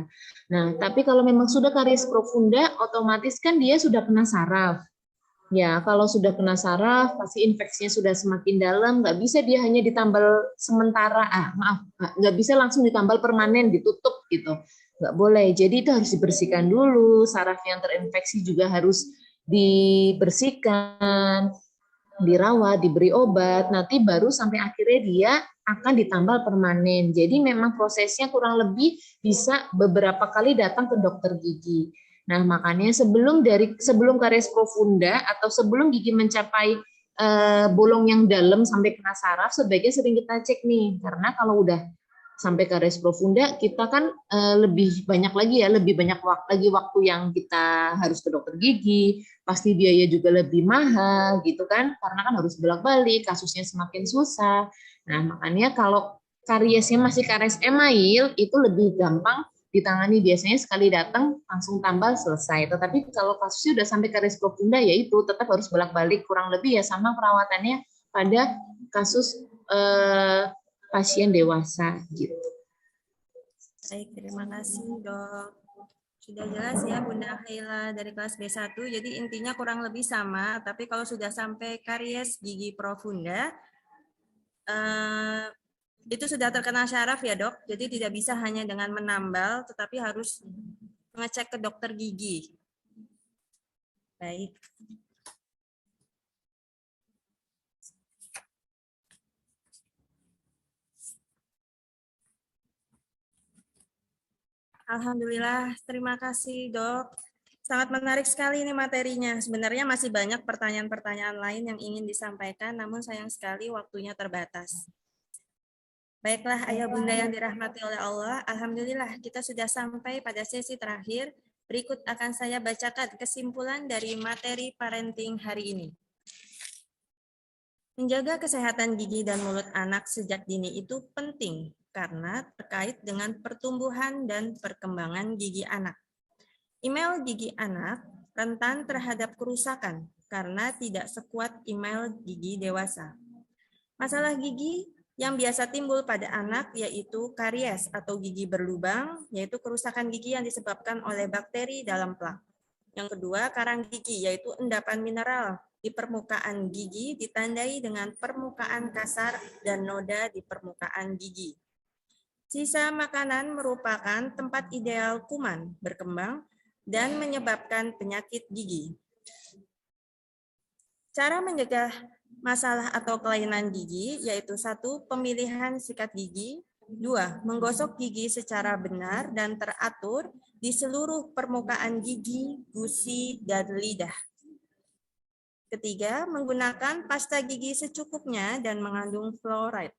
Nah, tapi kalau memang sudah karies profunda, otomatis kan dia sudah kena saraf. Ya, kalau sudah kena saraf, pasti infeksinya sudah semakin dalam, nggak bisa dia hanya ditambal sementara, nggak bisa langsung ditambal permanen, ditutup gitu. Nggak boleh, jadi itu harus dibersihkan dulu, saraf yang terinfeksi juga harus dibersihkan, dirawat, diberi obat, nanti baru sampai akhirnya dia akan ditambal permanen. Jadi memang prosesnya kurang lebih bisa beberapa kali datang ke dokter gigi. Nah, makanya sebelum karies profunda atau sebelum gigi mencapai bolong yang dalam sampai kena saraf, sebaiknya sering kita cek nih, karena kalau udah sampai karies profunda, kita kan lebih banyak lagi ya, lebih banyak waktu yang kita harus ke dokter gigi, pasti biaya juga lebih mahal gitu kan, karena kan harus bolak-balik, kasusnya semakin susah. Nah, makanya kalau kariesnya masih karies email, itu lebih gampang ditangani, biasanya sekali datang langsung tambal selesai. Tetapi kalau kasusnya udah sampai karies profunda, ya itu tetap harus bolak-balik, kurang lebih ya sama perawatannya pada kasus pasien dewasa gitu. Baik, terima kasih dok. Sudah jelas ya Bunda Haila dari kelas B1, jadi intinya kurang lebih sama, tapi kalau sudah sampai karies gigi profunda, itu sudah terkena syaraf ya dok, jadi tidak bisa hanya dengan menambal, tetapi harus mengecek ke dokter gigi. Baik. Alhamdulillah, terima kasih dok. Sangat menarik sekali ini materinya. Sebenarnya masih banyak pertanyaan-pertanyaan lain yang ingin disampaikan, namun sayang sekali waktunya terbatas. Baiklah ayah bunda yang dirahmati oleh Allah, alhamdulillah kita sudah sampai pada sesi terakhir. Berikut akan saya bacakan kesimpulan dari materi parenting hari ini. Menjaga kesehatan gigi dan mulut anak sejak dini itu penting karena terkait dengan pertumbuhan dan perkembangan gigi anak. Email gigi anak rentan terhadap kerusakan karena tidak sekuat email gigi dewasa. Masalah gigi yang biasa timbul pada anak yaitu karies atau gigi berlubang, yaitu kerusakan gigi yang disebabkan oleh bakteri dalam plak. Yang kedua, karang gigi, yaitu endapan mineral di permukaan gigi ditandai dengan permukaan kasar dan noda di permukaan gigi. Sisa makanan merupakan tempat ideal kuman berkembang dan menyebabkan penyakit gigi. Cara mencegah masalah atau kelainan gigi yaitu 1. Pemilihan sikat gigi, 2. Menggosok gigi secara benar dan teratur di seluruh permukaan gigi, gusi, dan lidah. Ketiga, menggunakan pasta gigi secukupnya dan mengandung fluoride.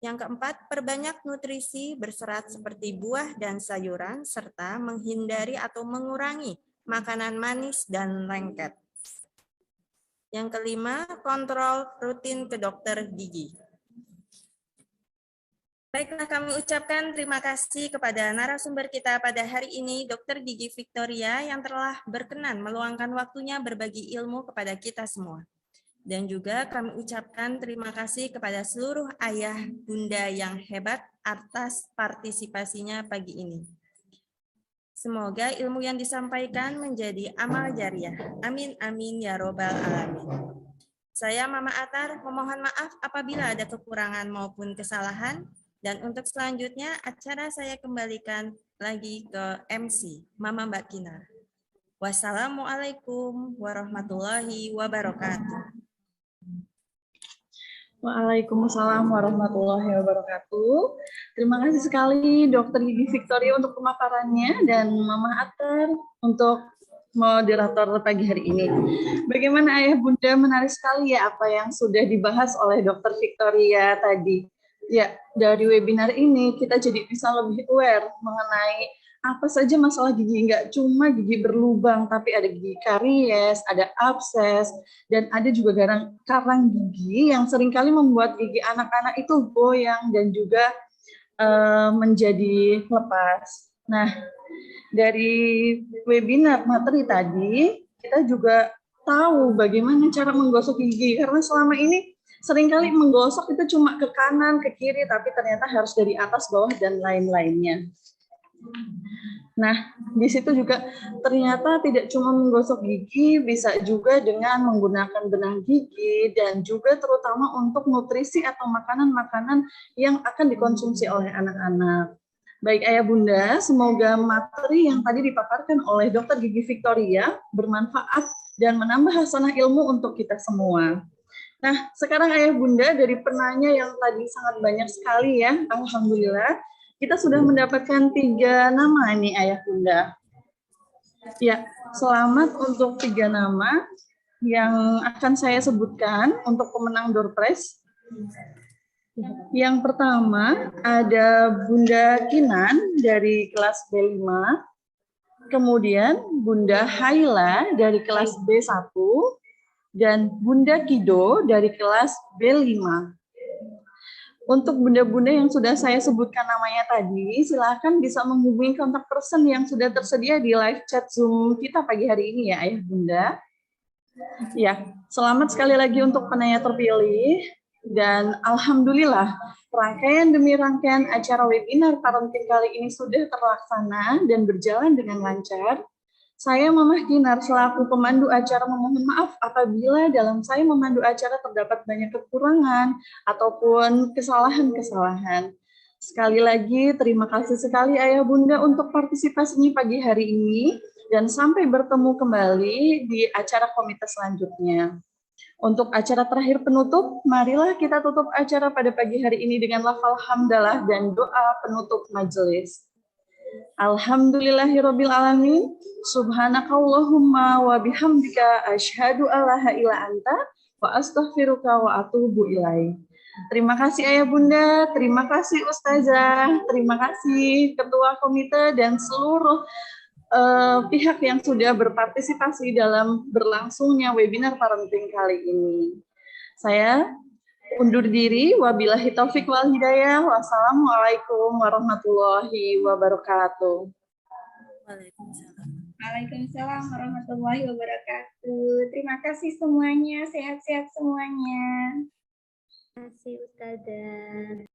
Yang keempat, perbanyak nutrisi berserat seperti buah dan sayuran serta menghindari atau mengurangi makanan manis dan lengket. Yang kelima, kontrol rutin ke dokter gigi. Baiklah, kami ucapkan terima kasih kepada narasumber kita pada hari ini, Dr. Gigi Victoria, yang telah berkenan meluangkan waktunya berbagi ilmu kepada kita semua. Dan juga kami ucapkan terima kasih kepada seluruh ayah bunda yang hebat atas partisipasinya pagi ini. Semoga ilmu yang disampaikan menjadi amal jariah. Amin, amin, ya robbal alamin. Saya Mama Atar memohon maaf apabila ada kekurangan maupun kesalahan. Dan untuk selanjutnya acara saya kembalikan lagi ke MC, Mama Mbak Kinar. Wassalamualaikum warahmatullahi wabarakatuh. Waalaikumsalam warahmatullahi wabarakatuh. Terima kasih sekali Dr. Gigi Victoria untuk pemaparannya dan Mama Atar untuk moderator pagi hari ini. Bagaimana Ayah Bunda, menarik sekali ya apa yang sudah dibahas oleh Dr. Victoria tadi. Ya, dari webinar ini kita jadi bisa lebih aware mengenai apa saja masalah gigi, nggak cuma gigi berlubang, tapi ada gigi karies, ada abses, dan ada juga karang gigi yang seringkali membuat gigi anak-anak itu goyang dan juga menjadi lepas. Nah, dari webinar materi tadi, kita juga tahu bagaimana cara menggosok gigi, karena selama ini seringkali menggosok itu cuma ke kanan, ke kiri, tapi ternyata harus dari atas, bawah, dan lain-lainnya. Nah, di situ juga ternyata tidak cuma menggosok gigi, bisa juga dengan menggunakan benang gigi dan juga terutama untuk nutrisi atau makanan-makanan yang akan dikonsumsi oleh anak-anak. Baik Ayah Bunda, semoga materi yang tadi dipaparkan oleh Dr. Gigi Victoria bermanfaat dan menambah hasanah ilmu untuk kita semua. Nah, sekarang Ayah Bunda, dari penanya yang tadi sangat banyak sekali ya, alhamdulillah, kita sudah mendapatkan 3 nama nih Ayah Bunda. Ya, selamat untuk 3 nama yang akan saya sebutkan untuk pemenang door prize. Yang pertama ada Bunda Kinan dari kelas B5, kemudian Bunda Haila dari kelas B1, dan Bunda Kido dari kelas B5. Untuk bunda-bunda yang sudah saya sebutkan namanya tadi, silakan bisa menghubungi kontak person yang sudah tersedia di live chat Zoom kita pagi hari ini ya, Ayah Bunda. Ya, selamat sekali lagi untuk penanya terpilih. Dan alhamdulillah, rangkaian demi rangkaian acara webinar parenting kali ini sudah terlaksana dan berjalan dengan lancar. Saya Mamah Kinar selaku pemandu acara memohon maaf apabila dalam saya memandu acara terdapat banyak kekurangan ataupun kesalahan-kesalahan. Sekali lagi terima kasih sekali Ayah Bunda untuk partisipasinya pagi hari ini dan sampai bertemu kembali di acara komite selanjutnya. Untuk acara terakhir penutup, marilah kita tutup acara pada pagi hari ini dengan lafal hamdalah dan doa penutup majelis. Alhamdulillahirabbil alamin. Subhanakallahumma wa bihamdika asyhadu alla ilaha illa anta wa astaghfiruka wa atubu ilaik. Terima kasih Ayah Bunda, terima kasih Ustazah, terima kasih Ketua Komite dan seluruh pihak yang sudah berpartisipasi dalam berlangsungnya webinar parenting kali ini. Saya undur diri, wabillahi taufik wal hidayah, wassalamualaikum warahmatullahi wabarakatuh. Waalaikumsalam warahmatullahi wabarakatuh. Terima kasih semuanya, sehat-sehat semuanya. Terima kasih Ustazah.